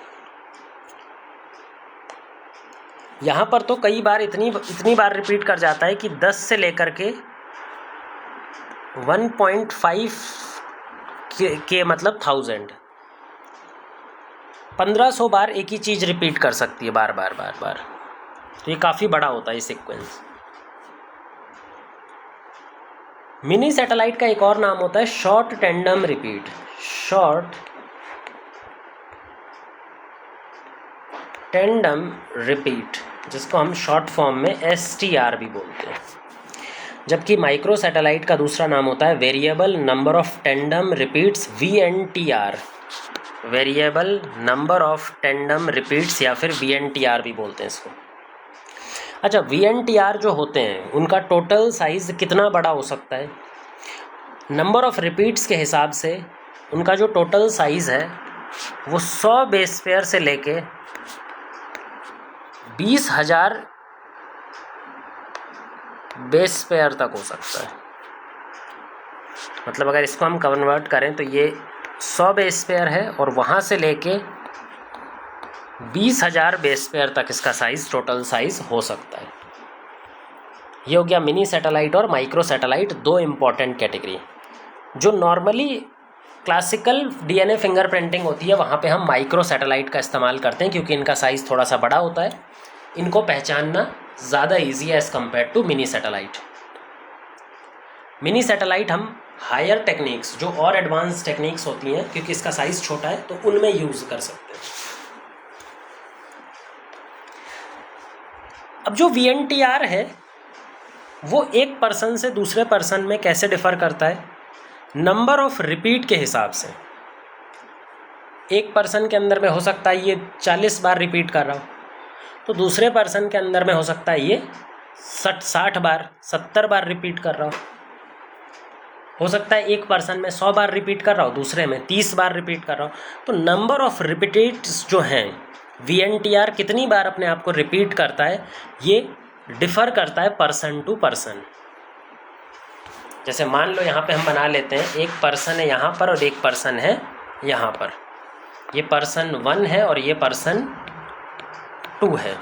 यहाँ पर तो कई बार इतनी बार रिपीट कर जाता है कि 10 से लेकर के 1.5 के मतलब 1000 1500 बार एक ही चीज़ रिपीट कर सकती है बार बार बार बार। तो ये काफ़ी बड़ा होता है सीक्वेंस। मिनी सैटेलाइट का एक और नाम होता है short tandem repeat. Short tandem repeat, जिसको हम शॉर्ट फॉर्म में STR भी बोलते हैं। जबकि माइक्रो सैटेलाइट का दूसरा नाम होता है variable number of tandem repeats, VNTR। Variable number of tandem repeats या फिर VNTR भी बोलते हैं इसको। अच्छा, VNTR जो होते हैं उनका टोटल साइज़ कितना बड़ा हो सकता है? नंबर ऑफ रिपीट्स के हिसाब से उनका जो टोटल साइज़ है वो 100 बेस पेयर से लेके 20,000 बेस पेयर तक हो सकता है। मतलब अगर इसको हम कन्वर्ट करें तो ये 100 बेस पेयर है और वहाँ से लेके 20,000 बेस पेयर तक इसका साइज़, टोटल साइज़ हो सकता है। ये हो गया मिनी सैटेलाइट और माइक्रो सैटेलाइट, दो इम्पॉर्टेंट कैटेगरी। जो नॉर्मली क्लासिकल DNA फिंगरप्रिंटिंग होती है वहाँ पे हम माइक्रो सैटेलाइट का इस्तेमाल करते हैं क्योंकि इनका साइज़ थोड़ा सा बड़ा होता है, इनको पहचानना ज़्यादा ईजी है as compared to mini satellite. Mini satellite हम हायर टेक्निक्स, जो और एडवांस टेक्निक्स होती हैं, क्योंकि इसका साइज़ छोटा है तो उनमें यूज़ कर सकते हैं। अब जो VNTR है वो एक पर्सन से दूसरे पर्सन में कैसे डिफ़र करता है? नंबर ऑफ रिपीट के हिसाब से। एक पर्सन के अंदर में हो सकता है ये 40 बार रिपीट कर रहा हो, तो दूसरे पर्सन के अंदर में हो सकता है ये 60 बार 70 बार रिपीट कर रहा हो सकता है एक पर्सन में 100 बार रिपीट कर रहा हो, दूसरे में 30 बार रिपीट कर रहा हो। तो नंबर ऑफ रिपीटेड्स जो हैं, VNTR कितनी बार अपने आप को रिपीट करता है, ये डिफ़र करता है पर्सन टू पर्सन। जैसे मान लो यहाँ पे हम बना लेते हैं, एक पर्सन है यहाँ पर और एक पर्सन है यहाँ पर। ये पर्सन 1 है और ये पर्सन 2 है।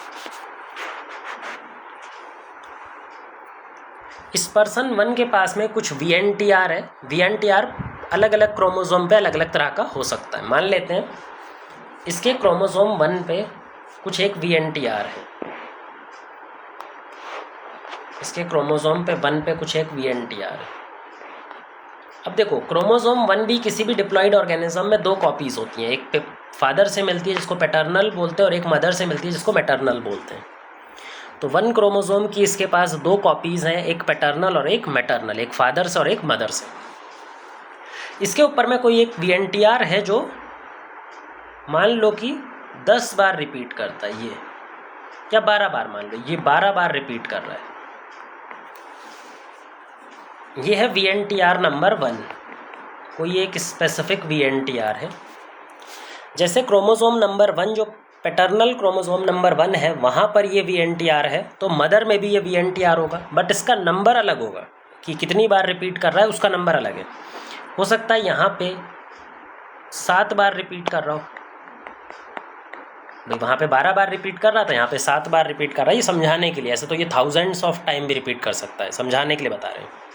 इस पर्सन 1 के पास में कुछ VNTR है। VNTR अलग अलग क्रोमोसोम पे अलग अलग तरह का हो सकता है। मान लेते हैं इसके क्रोमोसोम 1 पे कुछ एक VNTR है, इसके क्रोमोसोम पे 1 पे कुछ एक VNTR है। अब देखो, क्रोमोसोम 1 भी किसी भी डिप्लॉयड ऑर्गेनिज्म में 2 कॉपीज़ होती हैं। एक पे फादर से मिलती है जिसको पैटर्नल बोलते हैं और एक मदर से मिलती है जिसको मैटरनल बोलते हैं। तो 1 क्रोमोसोम की इसके पास 2 कॉपीज़ हैं, एक पैटर्नल और एक मैटरनल, एक फादर से और एक मदर से। इसके ऊपर में कोई एक VNTR है जो मान लो कि 10 बार रिपीट करता है, ये या 12 बार, मान लो ये 12 बार रिपीट कर रहा है। ये है VNTR नंबर 1, कोई एक स्पेसिफिक VNTR है। जैसे क्रोमोसोम नंबर 1 जो पैटर्नल क्रोमोसोम नंबर 1 है वहाँ पर ये VNTR है, तो मदर में भी ये VNTR होगा, बट इसका नंबर अलग होगा कि कितनी बार रिपीट कर रहा है, उसका नंबर अलग है। हो सकता है यहाँ पे 7 बार रिपीट कर रहा हो, वहाँ पे 12 बार रिपीट कर रहा था, यहाँ पे 7 बार रिपीट कर रहा है। ये समझाने के लिए, ऐसे तो ये थाउजेंड्स ऑफ टाइम भी रिपीट कर सकता है, समझाने के लिए बता रहे हैं।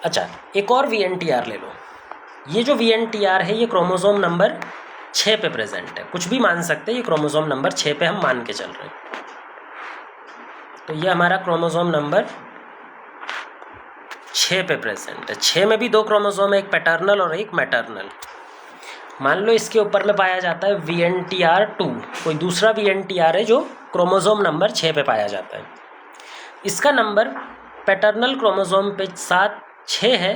अच्छा, एक और VNTR ले लो। ये जो VNTR है ये क्रोमोसोम नंबर 6 पे प्रेजेंट है, कुछ भी मान सकते हैं, ये क्रोमोसोम नंबर 6 पे हम मान के चल रहे हैं। तो ये हमारा क्रोमोसोम नंबर 6 पे प्रेजेंट है। 6 में भी 2 क्रोमोसोम है, एक पैटर्नल और एक मैटरनल। मान लो इसके ऊपर में पाया जाता है VNTR 2, कोई दूसरा VNTR है जो क्रोमोसोम नंबर 6 पे पाया जाता है। इसका नंबर पैटर्नल क्रोमोसोम पे 7 6 है,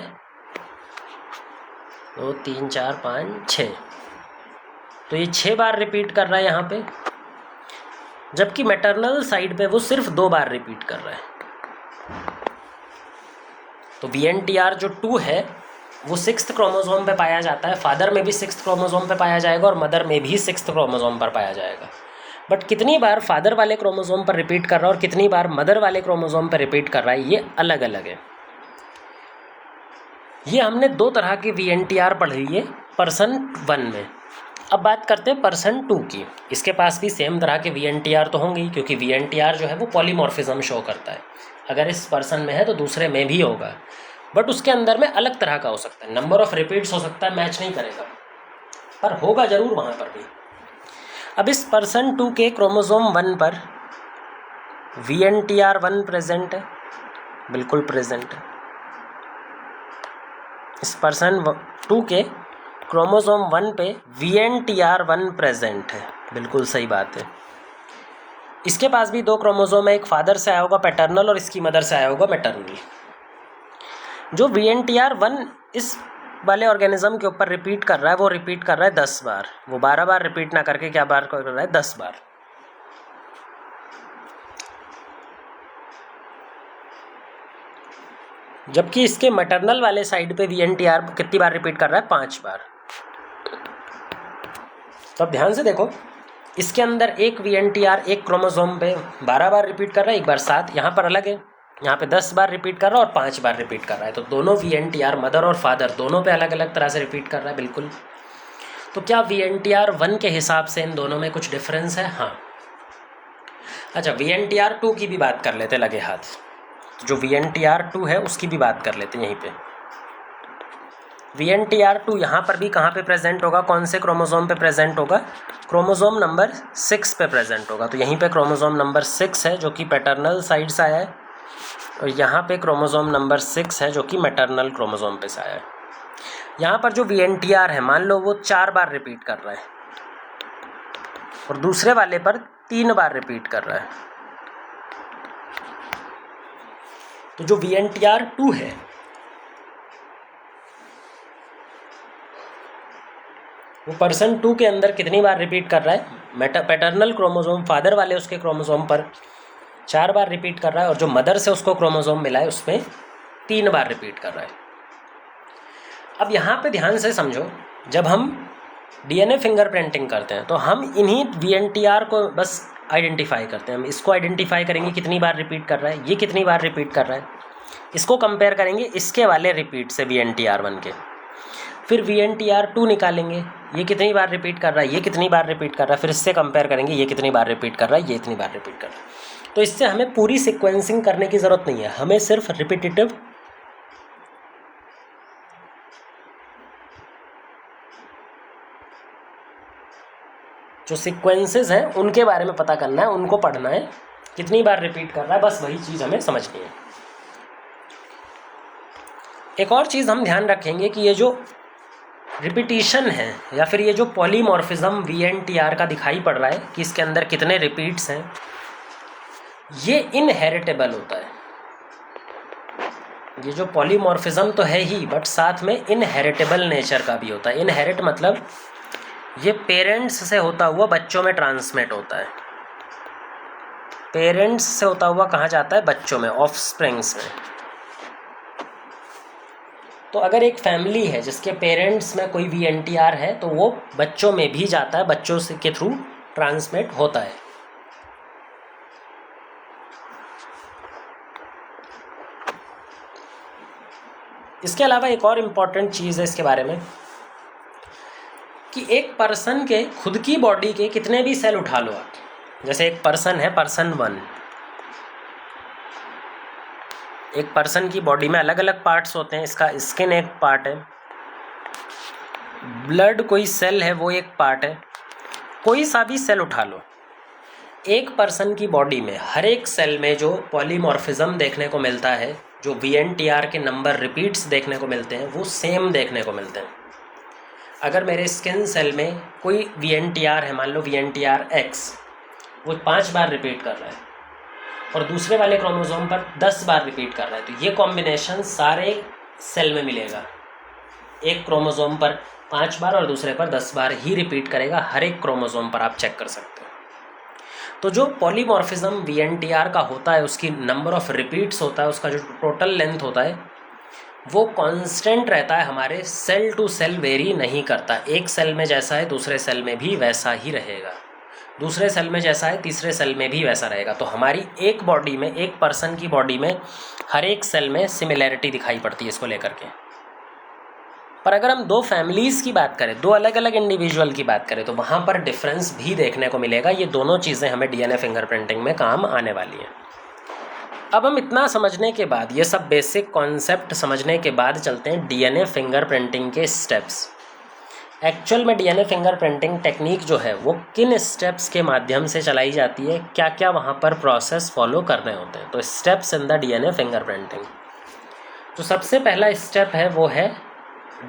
2 3 4 5 6, तो ये 6 बार रिपीट कर रहा है यहाँ पे, जबकि मैटरनल साइड पे वो सिर्फ 2 बार रिपीट कर रहा है। तो VNTR जो 2 है वो 6th क्रोमोसोम पे पाया जाता है, फादर में भी 6th क्रोमोसोम पे पाया जाएगा और मदर में भी 6th क्रोमोसोम पर पाया जाएगा। बट कितनी बार फादर वाले क्रोमोसोम पर रिपीट कर रहा है और कितनी बार मदर वाले क्रोमोसोम पर रिपीट कर रहा है, ये अलग अलग है। ये हमने 2 तरह की VNTR पढ़ी है पर्सन 1 में। अब बात करते हैं पर्सन 2 की। इसके पास भी सेम तरह के VNTR तो होंगे, क्योंकि VNTR जो है वो पॉलीमॉर्फिज्म शो करता है। अगर इस पर्सन में है तो दूसरे में भी होगा, बट उसके अंदर में अलग तरह का हो सकता है, नंबर ऑफ रिपीट्स हो सकता है, मैच नहीं करेगा, पर होगा ज़रूर वहाँ पर भी। अब इस पर्सन 2 के क्रोमोसोम 1 पर VNTR 1 प्रेजेंट है, बिल्कुल प्रेजेंट है। इस पर्सन 2 के क्रोमोसोम 1 पे VNTR 1 प्रेजेंट है, बिल्कुल सही बात है। इसके पास भी 2 क्रोमोसोम है, एक फादर से आया होगा पैटर्नल और इसकी मदर से आया होगा मैटरनल। जो VNTR 1 इस वाले ऑर्गेनिज्म के ऊपर रिपीट कर रहा है, वो रिपीट कर रहा है 10 बार। वो 12 बार रिपीट ना करके क्या बार कर रहा है, 10 बार। जबकि इसके मैटरनल वाले साइड पे VNTR कितनी बार रिपीट कर रहा है, 5 बार। तो अब ध्यान से देखो, इसके अंदर एक VNTR एक क्रोमोसोम पे 12 बार रिपीट कर रहा है, एक बार 7, यहाँ पर अलग है, यहाँ पे 10 बार रिपीट कर रहा है और 5 बार रिपीट कर रहा है। तो दोनों VNTR मदर और फादर दोनों पे अलग अलग तरह से रिपीट कर रहा है, बिल्कुल। तो क्या VNTR 1 के हिसाब से इन दोनों में कुछ डिफरेंस है? हाँ। अच्छा, VNTR 2 की भी बात कर लेते लगे हाथ। जो VNTR 2 है उसकी भी बात कर लेते हैं यहीं पे। VNTR 2 यहाँ पर भी कहाँ पे प्रेजेंट होगा, कौन से क्रोमोसोम पे प्रेजेंट होगा? क्रोमोसोम नंबर 6 पे प्रेजेंट होगा। तो यहीं पे क्रोमोसोम नंबर 6 है जो कि पैटर्नल साइड से आया है, और यहाँ पे क्रोमोसोम नंबर 6 है जो कि मैटरनल क्रोमोसोम पे से आया है। यहाँ पर जो VNTR है, मान लो वो 4 बार रिपीट कर रहा है और दूसरे वाले पर 3 बार रिपीट कर रहा है। तो जो VNTR 2 है वो पर्सन 2 के अंदर कितनी बार रिपीट कर रहा है? पैटर्नल क्रोमोसोम फादर वाले उसके क्रोमोसोम पर 4 बार रिपीट कर रहा है, और जो मदर से उसको क्रोमोसोम मिला है उसमें 3 बार रिपीट कर रहा है। अब यहाँ पे ध्यान से समझो, जब हम DNA फिंगरप्रिंटिंग करते हैं तो हम इन्हीं VNTR को बस आइडेंटिफाई करते हैं। हम इसको आइडेंटिफाई करेंगे कितनी बार रिपीट कर रहा है, ये कितनी बार रिपीट कर रहा है, इसको कंपेयर करेंगे इसके वाले रिपीट से VNTR 1 के, फिर VNTR 2 निकालेंगे, ये कितनी बार रिपीट कर रहा है, ये कितनी बार रिपीट कर रहा है, फिर इससे कंपेयर करेंगे ये कितनी बार रिपीट कर रहा है, ये इतनी बार रिपीट कर रहा है। तो इससे हमें पूरी सीक्वेंसिंग करने की ज़रूरत नहीं है, हमें सिर्फ रिपीटेटिव जो सीक्वेंसेस हैं उनके बारे में पता करना है, उनको पढ़ना है, कितनी बार रिपीट कर रहा है, बस वही चीज़ हमें समझनी है। एक और चीज़ हम ध्यान रखेंगे कि ये जो रिपीटिशन है या फिर ये जो पॉलीमॉर्फिज्म VNTR का दिखाई पड़ रहा है कि इसके अंदर कितने रिपीट्स हैं, ये इनहेरिटेबल होता है। ये जो पॉलीमॉर्फिज्म तो है ही, बट साथ में इनहेरिटेबल नेचर का भी होता है। इनहेरिट मतलब ये पेरेंट्स से होता हुआ बच्चों में ट्रांसमिट होता है। पेरेंट्स से होता हुआ कहाँ जाता है? बच्चों में, ऑफस्प्रिंग्स में। तो अगर एक फैमिली है जिसके पेरेंट्स में कोई VNTR है तो वो बच्चों में भी जाता है, बच्चों से के थ्रू ट्रांसमिट होता है। इसके अलावा एक और इम्पॉर्टेंट चीज़ है इसके बारे में कि एक पर्सन के खुद की बॉडी के कितने भी सेल उठा लो आप, जैसे एक पर्सन है, पर्सन 1, एक पर्सन की बॉडी में अलग अलग पार्ट्स होते हैं। इसका स्किन एक पार्ट है, ब्लड कोई सेल है वो एक पार्ट है। कोई सा भी सेल उठा लो, एक पर्सन की बॉडी में हर एक सेल में जो पॉलीमॉर्फिज्म देखने को मिलता है, जो VNTR के नंबर रिपीट्स देखने को मिलते हैं, वो सेम देखने को मिलते हैं। अगर मेरे स्किन सेल में कोई VNTR है, मान लो VNTR X, वो 5 बार रिपीट कर रहा है और दूसरे वाले क्रोमोसोम पर 10 बार रिपीट कर रहा है, तो ये कॉम्बिनेशन सारे सेल में मिलेगा। एक क्रोमोसोम पर 5 बार और दूसरे पर 10 बार ही रिपीट करेगा, हर एक क्रोमोसोम पर आप चेक कर सकते हो। तो जो पॉलीमॉर्फिज्म VNTR का होता है, उसकी नंबर ऑफ रिपीट्स होता है, उसका जो टोटल लेंथ होता है वो कांस्टेंट रहता है, हमारे सेल टू सेल वेरी नहीं करता। एक सेल में जैसा है दूसरे सेल में भी वैसा ही रहेगा, दूसरे सेल में जैसा है तीसरे सेल में भी वैसा रहेगा। तो हमारी एक बॉडी में, एक पर्सन की बॉडी में हर एक सेल में सिमिलैरिटी दिखाई पड़ती है इसको लेकर के। पर अगर हम दो फैमिलीज़ की बात करें, दो अलग अलग इंडिविजुअल की बात करें, तो वहाँ पर डिफरेंस भी देखने को मिलेगा। ये दोनों चीज़ें हमें DNA फिंगरप्रिंटिंग में काम आने वाली हैं। अब हम इतना समझने के बाद, ये सब बेसिक कॉन्सेप्ट समझने के बाद चलते हैं DNA फिंगरप्रिंटिंग के स्टेप्स। एक्चुअल में DNA फिंगरप्रिंटिंग टेक्निक जो है वो किन स्टेप्स के माध्यम से चलाई जाती है, क्या क्या वहाँ पर प्रोसेस फॉलो करने होते हैं। तो steps in the DNA fingerprinting, तो सबसे पहला स्टेप है वो है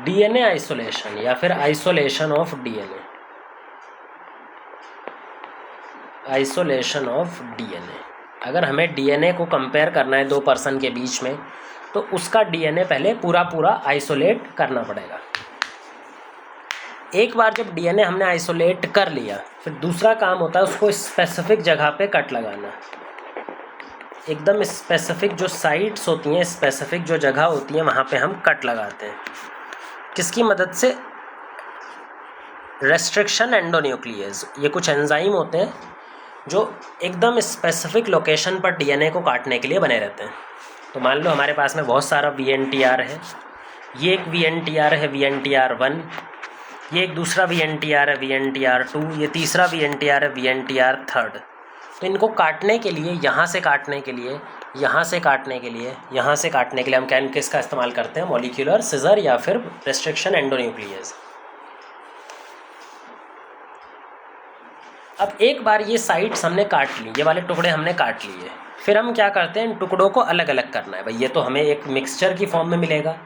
DNA आइसोलेशन या फिर isolation of DNA। Isolation of DNA, अगर हमें DNA को कंपेयर करना है दो पर्सन के बीच में, तो उसका DNA पहले पूरा आइसोलेट करना पड़ेगा। एक बार जब DNA हमने आइसोलेट कर लिया, फिर दूसरा काम होता है उसको स्पेसिफिक जगह पे कट लगाना। एकदम स्पेसिफिक जो साइट्स होती हैं, स्पेसिफिक जो जगह होती है, वहाँ पे हम कट लगाते हैं। किसकी मदद से? रेस्ट्रिक्शन एंडोन्यूक्लियस, ये कुछ एंजाइम होते हैं जो एकदम स्पेसिफिक लोकेशन पर DNA को काटने के लिए बने रहते हैं। तो मान लो हमारे पास में बहुत सारा VNTR है, ये एक VNTR है VNTR1, ये एक दूसरा VNTR है VNTR2, ये तीसरा VNTR है VNTR3। तो इनको काटने के लिए, यहाँ से काटने के लिए, यहाँ से काटने के लिए, यहाँ से काटने के लिए हम किसका इस्तेमाल करते हैं? मॉलिक्यूलर सिजर या फिर रेस्ट्रिक्शन एंडोन्यूक्लियस। अब एक बार ये साइट्स हमने काट ली, ये वाले टुकड़े हमने काट लिए, फिर हम क्या करते हैं? इन टुकड़ों को अलग अलग करना है। भाई ये तो हमें एक मिक्सचर की फॉर्म में मिलेगा,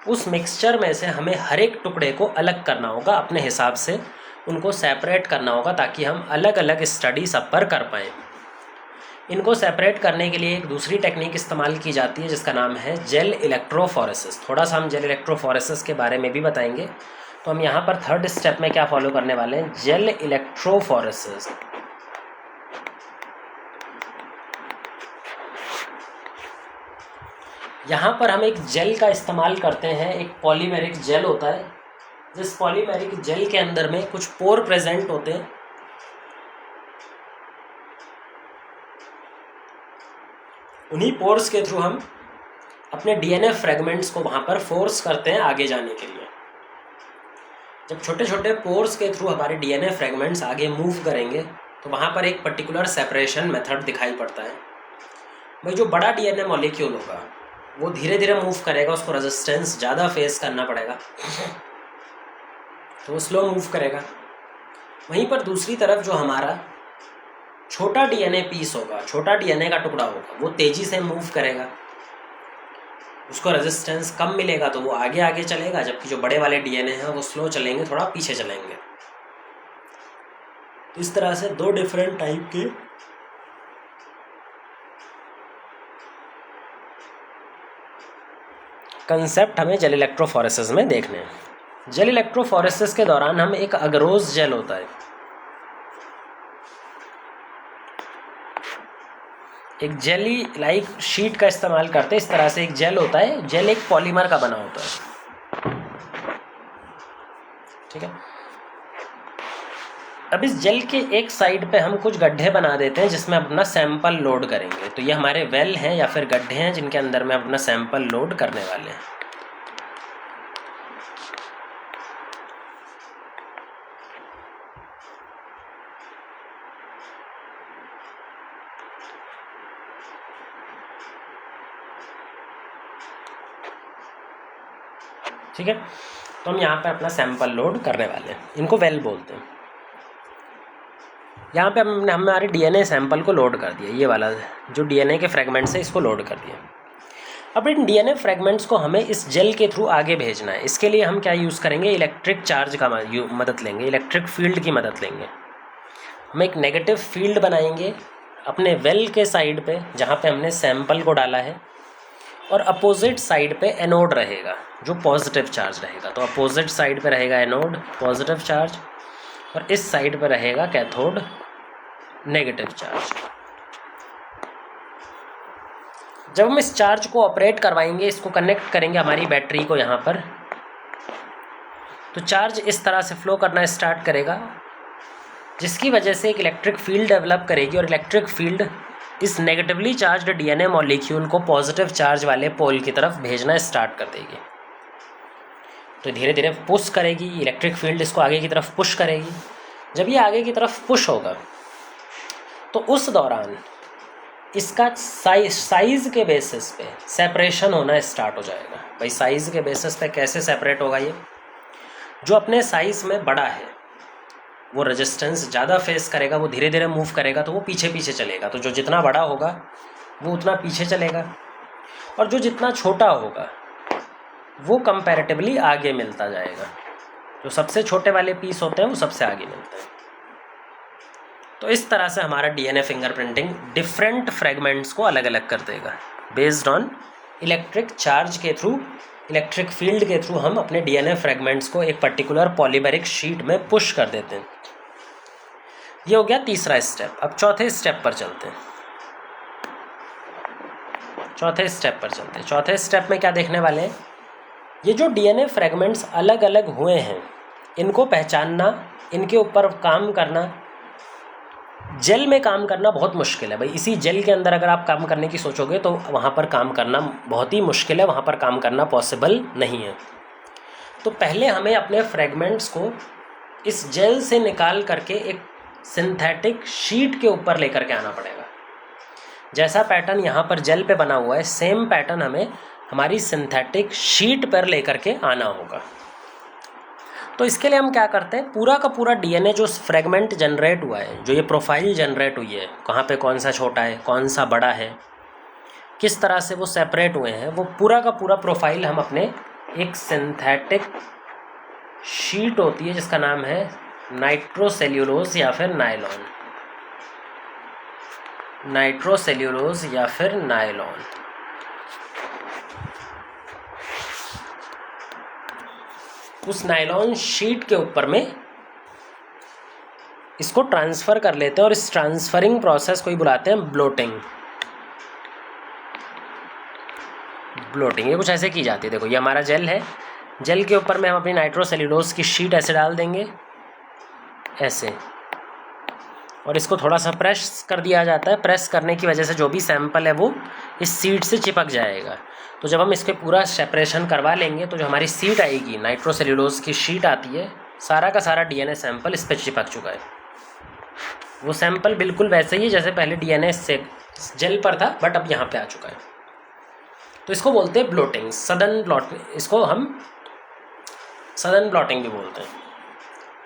उस मिक्सचर में से हमें हर एक टुकड़े को अलग करना होगा, अपने हिसाब से उनको सेपरेट करना होगा, ताकि हम अलग अलग स्टडी सब पर कर पाएँ। इनको सेपरेट करने के लिए एक दूसरी टेक्निक इस्तेमाल की जाती है जिसका नाम है जेल इलेक्ट्रोफोरेसिस। थोड़ा सा हम जेल इलेक्ट्रोफोरेसिस के बारे में भी बताएंगे। तो हम यहाँ पर थर्ड स्टेप में क्या फॉलो करने वाले हैं? Gel electrophoresis. यहाँ पर हम एक जेल का इस्तेमाल करते हैं, एक पॉलीमेरिक जेल होता है, जिस पॉलीमेरिक जेल के अंदर में कुछ पोर प्रेजेंट होते हैं। उन्हीं पोर्स के थ्रू हम अपने DNA फ्रेगमेंट्स को वहाँ पर फोर्स करते हैं आगे जाने के लिए। जब छोटे छोटे पोर्स के थ्रू हमारे DNA फ्रेगमेंट्स आगे मूव करेंगे, तो वहाँ पर एक पर्टिकुलर सेपरेशन मेथड दिखाई पड़ता है। भाई जो बड़ा DNA मॉलिक्यूल होगा वो धीरे धीरे मूव करेगा, उसको रेजिस्टेंस ज़्यादा फेस करना पड़ेगा, तो वो स्लो मूव करेगा। वहीं पर दूसरी तरफ जो हमारा छोटा DNA पीस होगा, छोटा DNA का टुकड़ा होगा, वो तेज़ी से मूव करेगा, उसको रेजिस्टेंस कम मिलेगा, तो वो आगे आगे चलेगा, जबकि जो बड़े वाले DNA हैं वो स्लो चलेंगे, थोड़ा पीछे चलेंगे। तो इस तरह से दो डिफरेंट टाइप के कंसेप्ट हमें जेल इलेक्ट्रोफोरेसिस में देखने हैं। जेल इलेक्ट्रोफोरेसिस के दौरान हम एक अगरोज जेल होता है, एक जेली लाइक शीट का इस्तेमाल करते हैं। इस तरह से एक जेल होता है, जेल एक पॉलीमर का बना होता है, ठीक है। अब इस जेल के एक साइड पे हम कुछ गड्ढे बना देते हैं जिसमें अपना सैंपल लोड करेंगे। तो ये हमारे वेल हैं या फिर गड्ढे हैं जिनके अंदर में अपना सैंपल लोड करने वाले हैं। ठीक है, तो हम यहाँ पे अपना सैंपल लोड करने वाले हैं, इनको वेल बोलते हैं। यहाँ पे हमने हमारे DNA सैंपल को लोड कर दिया, ये वाला जो DNA के फ्रेगमेंट्स है इसको लोड कर दिया। अब इन DNA फ्रेगमेंट्स को हमें इस जेल के थ्रू आगे भेजना है। इसके लिए हम क्या यूज़ करेंगे? इलेक्ट्रिक चार्ज का मदद लेंगे, इलेक्ट्रिक फील्ड की मदद लेंगे। हम एक नेगेटिव फील्ड बनाएंगे अपने वेल के साइड पे, जहाँ पे हमने सैंपल को डाला है, और अपोजिट साइड पे एनोड रहेगा जो पॉजिटिव चार्ज रहेगा। तो अपोजिट साइड पे रहेगा एनोड पॉजिटिव चार्ज और इस साइड पे रहेगा कैथोड नेगेटिव चार्ज। जब हम इस चार्ज को ऑपरेट करवाएंगे, इसको कनेक्ट करेंगे हमारी बैटरी को यहाँ पर, तो चार्ज इस तरह से फ्लो करना स्टार्ट करेगा जिसकी वजह से एक इलेक्ट्रिक फील्ड डेवलप करेगी और इलेक्ट्रिक फील्ड इस नेगेटिवली चार्ज्ड डीएनए मॉलिक्यूल को पॉजिटिव चार्ज वाले पोल की तरफ भेजना स्टार्ट कर देगी। तो धीरे धीरे पुश करेगी इलेक्ट्रिक फील्ड, इसको आगे की तरफ पुश करेगी। जब ये आगे की तरफ पुश होगा तो उस दौरान इसका साइज़ के बेसिस पे सेपरेशन होना स्टार्ट हो जाएगा। भाई साइज़ के बेसिस पे कैसे सेपरेट होगा? ये जो अपने साइज़ में बड़ा है वो रेजिस्टेंस ज़्यादा फेस करेगा, वो धीरे धीरे मूव करेगा तो वो पीछे पीछे चलेगा। तो जो जितना बड़ा होगा वो उतना पीछे चलेगा और जो जितना छोटा होगा वो कंपैरेटिवली आगे मिलता जाएगा। जो सबसे छोटे वाले पीस होते हैं वो सबसे आगे मिलते हैं। तो इस तरह से हमारा डीएनए फिंगरप्रिंटिंग डिफरेंट फ्रेगमेंट्स को अलग अलग कर देगा बेस्ड ऑन इलेक्ट्रिक चार्ज के थ्रू, इलेक्ट्रिक फील्ड के थ्रू हम अपने डीएनए फ्रेगमेंट्स को एक पर्टिकुलर पॉलीमेरिक शीट में पुश कर देते हैं। ये हो गया तीसरा स्टेप। अब चौथे स्टेप पर चलते हैं। चौथे स्टेप में क्या देखने वाले हैं? ये जो डीएनए फ्रेगमेंट्स अलग अलग हुए हैं इनको पहचानना, इनके ऊपर काम करना, जेल में काम करना बहुत मुश्किल है। भाई इसी जेल के अंदर अगर आप काम करने की सोचोगे तो वहाँ पर काम करना बहुत ही मुश्किल है, वहाँ पर काम करना पॉसिबल नहीं है। तो पहले हमें अपने फ्रेगमेंट्स को इस जेल से निकाल करके एक सिंथेटिक शीट के ऊपर लेकर के आना पड़ेगा। जैसा पैटर्न यहाँ पर जेल पे बना हुआ है सेम पैटर्न हमें हमारी सिंथेटिक शीट पर लेकर के आना होगा। तो इसके लिए हम क्या करते हैं, पूरा का पूरा डीएनए जो फ्रेगमेंट जनरेट हुआ है, जो ये प्रोफाइल जनरेट हुई है, कहाँ पे कौन सा छोटा है कौन सा बड़ा है, किस तरह से वो सेपरेट हुए हैं, वो पूरा का पूरा प्रोफाइल हम अपने एक सिंथेटिक शीट होती है जिसका नाम है नाइट्रोसेल्यूलोज या फिर नायलॉन, नाइट्रोसेल्यूलोज या फिर नायलॉन, उस नायलॉन शीट के ऊपर में इसको ट्रांसफ़र कर लेते हैं और इस ट्रांसफरिंग प्रोसेस को ही बुलाते हैं ब्लोटिंग। ब्लोटिंग ये कुछ ऐसे की जाती है। देखो ये हमारा जेल है, जेल के ऊपर में हम अपनी नाइट्रोसेल्यूलोज की शीट ऐसे डाल देंगे ऐसे, और इसको थोड़ा सा प्रेस कर दिया जाता है। प्रेस करने की वजह से जो भी सैंपल है वो इस शीट से चिपक जाएगा। तो जब हम इसके पूरा सेपरेशन करवा लेंगे तो जो हमारी शीट आएगी, नाइट्रोसेल्यूलोज की शीट आती है, सारा का सारा डीएनए सैंपल इस पर चिपक चुका है। वो सैंपल बिल्कुल वैसे ही जैसे पहले डीएनए से जेल पर था, बट अब यहाँ पे आ चुका है। तो इसको बोलते हैं ब्लोटिंग, सडन ब्लॉटिंग। इसको हम सडन ब्लॉटिंग भी बोलते हैं,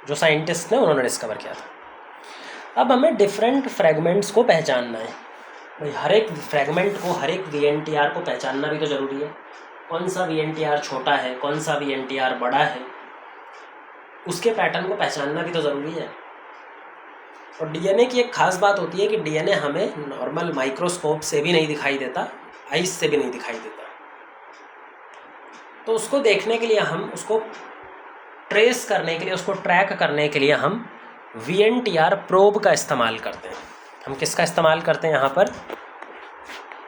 जो साइंटिस्ट ने उन्होंने डिस्कवर किया था। अब हमें डिफरेंट फ्रेगमेंट्स को पहचानना है। भाई हर एक फ्रेगमेंट को, हर एक वीएनटीआर को पहचानना भी तो ज़रूरी है। कौन सा वीएनटीआर छोटा है, कौन सा वीएनटीआर बड़ा है, उसके पैटर्न को पहचानना भी तो ज़रूरी है। और डीएनए की एक खास बात होती है कि डीएनए हमें नॉर्मल माइक्रोस्कोप से भी नहीं दिखाई देता, आइस से भी नहीं दिखाई देता। तो उसको देखने के लिए हम, उसको ट्रेस करने के लिए, उसको ट्रैक करने के लिए हम वीएनटीआर प्रोब का इस्तेमाल करते हैं। हम किसका इस्तेमाल करते हैं यहाँ पर?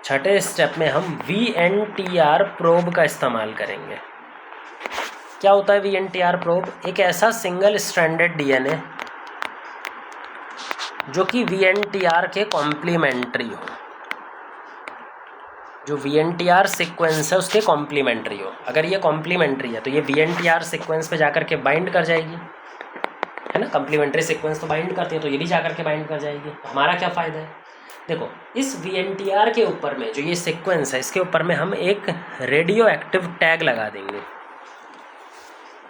छठे स्टेप में हम वीएनटीआर प्रोब का इस्तेमाल करेंगे। क्या होता है वीएनटीआर प्रोब? एक ऐसा सिंगल स्ट्रैंडेड डीएनए जो कि वीएनटीआर के कॉम्प्लीमेंट्री हो, जो वीएनटीआर सीक्वेंस है उसके कॉम्प्लीमेंट्री हो। अगर ये कॉम्प्लीमेंट्री है तो ये वीएनटीआर सीक्वेंस पे जाकर के बाइंड कर जाएगी, है ना। कम्प्लीमेंट्री सीक्वेंस तो बाइंड करती है, तो ये भी जाकर के बाइंड कर जाएगी। तो हमारा क्या फ़ायदा है? देखो इस वीएनटीआर के ऊपर में जो ये सीक्वेंस है, इसके ऊपर में हम एक रेडियो एक्टिव टैग लगा देंगे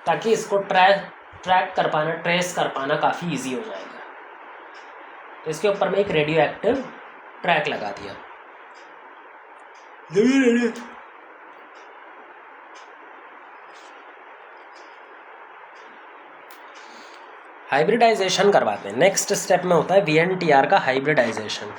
ताकि इसको ट्रैक कर पाना, ट्रेस कर पाना काफ़ी ईजी हो जाएगा। तो इसके ऊपर में एक रेडियो एक्टिव ट्रैक लगा दिया। हाइब्रिडाइजेशन करवाते हैं। नेक्स्ट स्टेप में होता है वीएनटीआर का हाइब्रिडाइजेशन।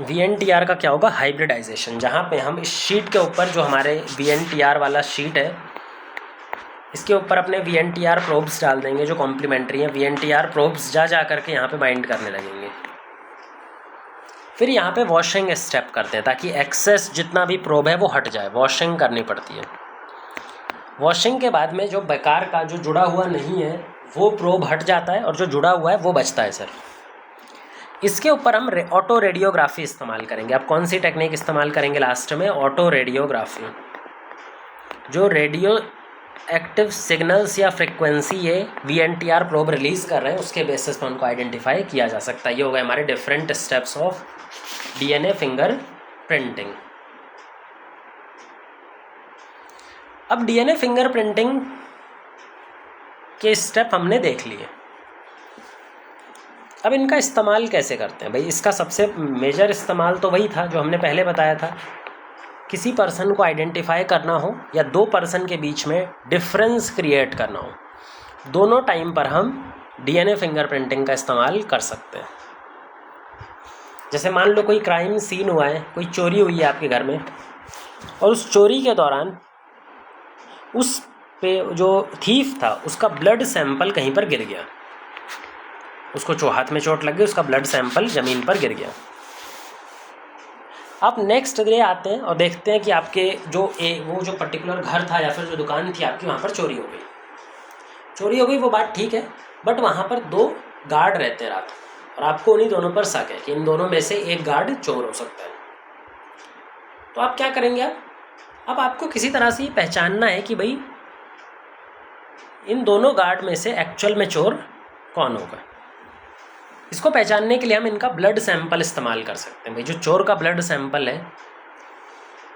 VNTR का क्या होगा, हाइब्रिडाइजेशन, जहाँ पे हम इस शीट के ऊपर जो हमारे VNTR वाला शीट है इसके ऊपर अपने VNTR प्रोब्स डाल देंगे जो कॉम्प्लीमेंट्री हैं। VNTR प्रोब्स जा करके यहाँ पे बाइंड करने लगेंगे। फिर यहाँ पे वॉशिंग स्टेप करते हैं ताकि एक्सेस जितना भी प्रोब है वो हट जाए, वॉशिंग करनी पड़ती है। वॉशिंग के बाद में जो बेकार का जो जुड़ा हुआ नहीं है वो प्रोब हट जाता है और जो जुड़ा हुआ है वो बचता है सर। इसके ऊपर हम ऑटो रेडियोग्राफी इस्तेमाल करेंगे। अब कौन सी टेक्निक इस्तेमाल करेंगे लास्ट में, ऑटो रेडियोग्राफी। जो रेडियो एक्टिव सिग्नल्स या फ्रिक्वेंसी ये VNTR प्रोब रिलीज़ कर रहे हैं उसके बेसिस पर उनको आइडेंटिफाई किया जा सकता है। ये हो गए हमारे different steps of DNA finger printing. अब DNA फिंगर प्रिंटिंग के स्टेप हमने देख लिए। अब इनका इस्तेमाल कैसे करते हैं भाई, इसका सबसे मेजर इस्तेमाल तो वही था जो हमने पहले बताया था, किसी पर्सन को आइडेंटिफाई करना हो या दो पर्सन के बीच में डिफरेंस क्रिएट करना हो, दोनों टाइम पर हम DNA फिंगर प्रिंटिंग का इस्तेमाल कर सकते हैं। जैसे मान लो कोई क्राइम सीन हुआ है, कोई चोरी हुई है आपके घर में और उस चोरी के दौरान उस पे जो थीफ था उसका ब्लड सैंपल कहीं पर गिर गया, उसको हाथ में चोट लग गई, उसका ब्लड सैंपल ज़मीन पर गिर गया। आप नेक्स्ट डे आते हैं और देखते हैं कि आपके वो जो पर्टिकुलर घर था या फिर जो दुकान थी आपकी वहाँ पर चोरी हो गई, वो बात ठीक है, बट वहाँ पर 2 गार्ड रहते हैं रात और आपको उन्हीं दोनों पर शक है कि इन दोनों में से एक गार्ड चोर हो सकता है। तो आप क्या करेंगे, अब आपको किसी तरह से पहचानना है कि भाई इन दोनों गार्ड में से एक्चुअल में चोर कौन होगा। इसको पहचानने के लिए हम इनका ब्लड सैंपल इस्तेमाल कर सकते हैं। भाई जो चोर का ब्लड सैंपल है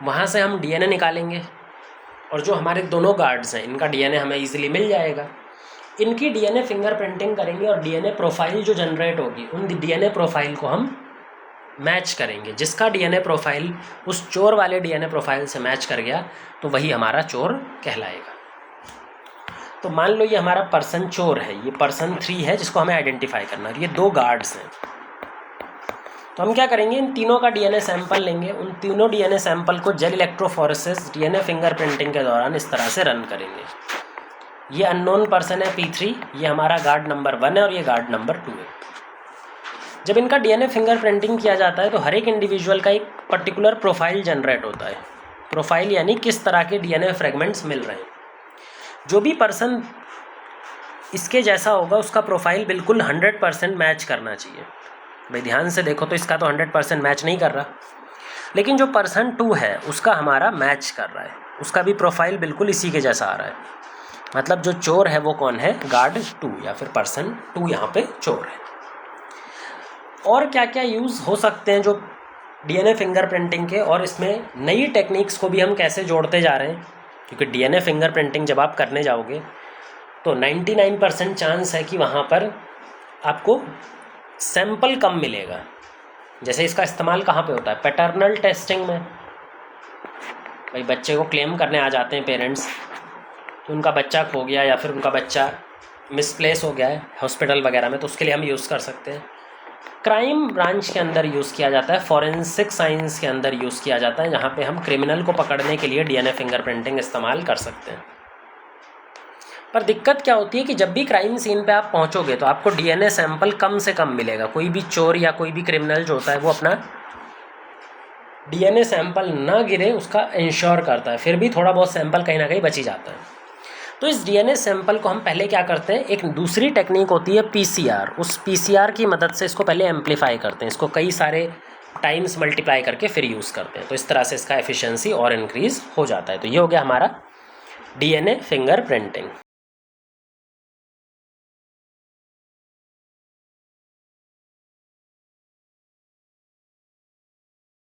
वहाँ से हम DNA निकालेंगे और जो हमारे दोनों गार्ड्स हैं इनका DNA हमें इजीली मिल जाएगा। इनकी DNA फिंगर प्रिंटिंग करेंगे और DNA प्रोफाइल जो जनरेट होगी उन DNA प्रोफाइल को हम मैच करेंगे। जिसका DNA प्रोफाइल उस चोर वाले DNA प्रोफाइल से मैच कर गया तो वही हमारा चोर कहलाएगा। तो मान लो ये हमारा पर्सन चोर है, ये पर्सन 3 है जिसको हमें आइडेंटिफाई करना है, ये 2 गार्ड्स हैं। तो हम क्या करेंगे, इन तीनों का DNA सैंपल लेंगे, उन तीनों DNA सैंपल को gel electrophoresis DNA finger printing के दौरान इस तरह से रन करेंगे। ये अननोन पर्सन है P3, ये हमारा गार्ड नंबर 1 है और ये गार्ड नंबर 2 है। जब इनका DNA फिंगर प्रिंटिंग किया जाता है तो हर एक इंडिविजुअल का एक पर्टिकुलर प्रोफाइल जनरेट होता है। प्रोफाइल यानी किस तरह के DNA फ्रेगमेंट्स मिल रहे हैं। जो भी पर्सन इसके जैसा होगा उसका प्रोफाइल बिल्कुल 100% मैच करना चाहिए। भाई ध्यान से देखो तो इसका तो 100% मैच नहीं कर रहा, लेकिन जो पर्सन 2 है उसका हमारा मैच कर रहा है, उसका भी प्रोफाइल बिल्कुल इसी के जैसा आ रहा है। मतलब जो चोर है वो कौन है, गार्ड 2 या फिर पर्सन 2 यहाँ पे चोर है। और क्या क्या यूज़ हो सकते हैं जो DNA फिंगर प्रिंटिंग के, और इसमें नई टेक्निक्स को भी हम कैसे जोड़ते जा रहे हैं, क्योंकि DNA फिंगर प्रिंटिंग जब आप करने जाओगे तो 99% चांस है कि वहाँ पर आपको सैंपल कम मिलेगा। जैसे इसका इस्तेमाल कहाँ पे होता है, पैटर्नल टेस्टिंग में। भाई बच्चे को क्लेम करने आ जाते हैं पेरेंट्स कि उनका बच्चा खो गया या फिर उनका बच्चा मिसप्लेस हो गया है हॉस्पिटल वगैरह में, तो उसके लिए हम यूज़ कर सकते हैं। क्राइम ब्रांच के अंदर यूज़ किया जाता है, फॉरेंसिक साइंस के अंदर यूज़ किया जाता है, जहाँ पे हम क्रिमिनल को पकड़ने के लिए DNA फिंगर प्रिंटिंग इस्तेमाल कर सकते हैं। पर दिक्कत क्या होती है कि जब भी क्राइम सीन पे आप पहुँचोगे तो आपको DNA सैंपल कम से कम मिलेगा। कोई भी चोर या कोई भी क्रिमिनल जो होता है वो अपना DNA सैंपल ना गिरे उसका इंश्योर करता है, फिर भी थोड़ा बहुत सैंपल कहीं ना कहीं बच ही जाता है। तो इस DNA सैंपल को हम पहले क्या करते हैं, एक दूसरी टेक्निक होती है PCR, उस PCR की मदद से इसको पहले एम्पलीफाई करते हैं, इसको कई सारे टाइम्स मल्टीप्लाई करके फिर यूज़ करते हैं। तो इस तरह से इसका एफिशिएंसी और इंक्रीज़ हो जाता है। तो ये हो गया हमारा DNA फिंगर प्रिंटिंग।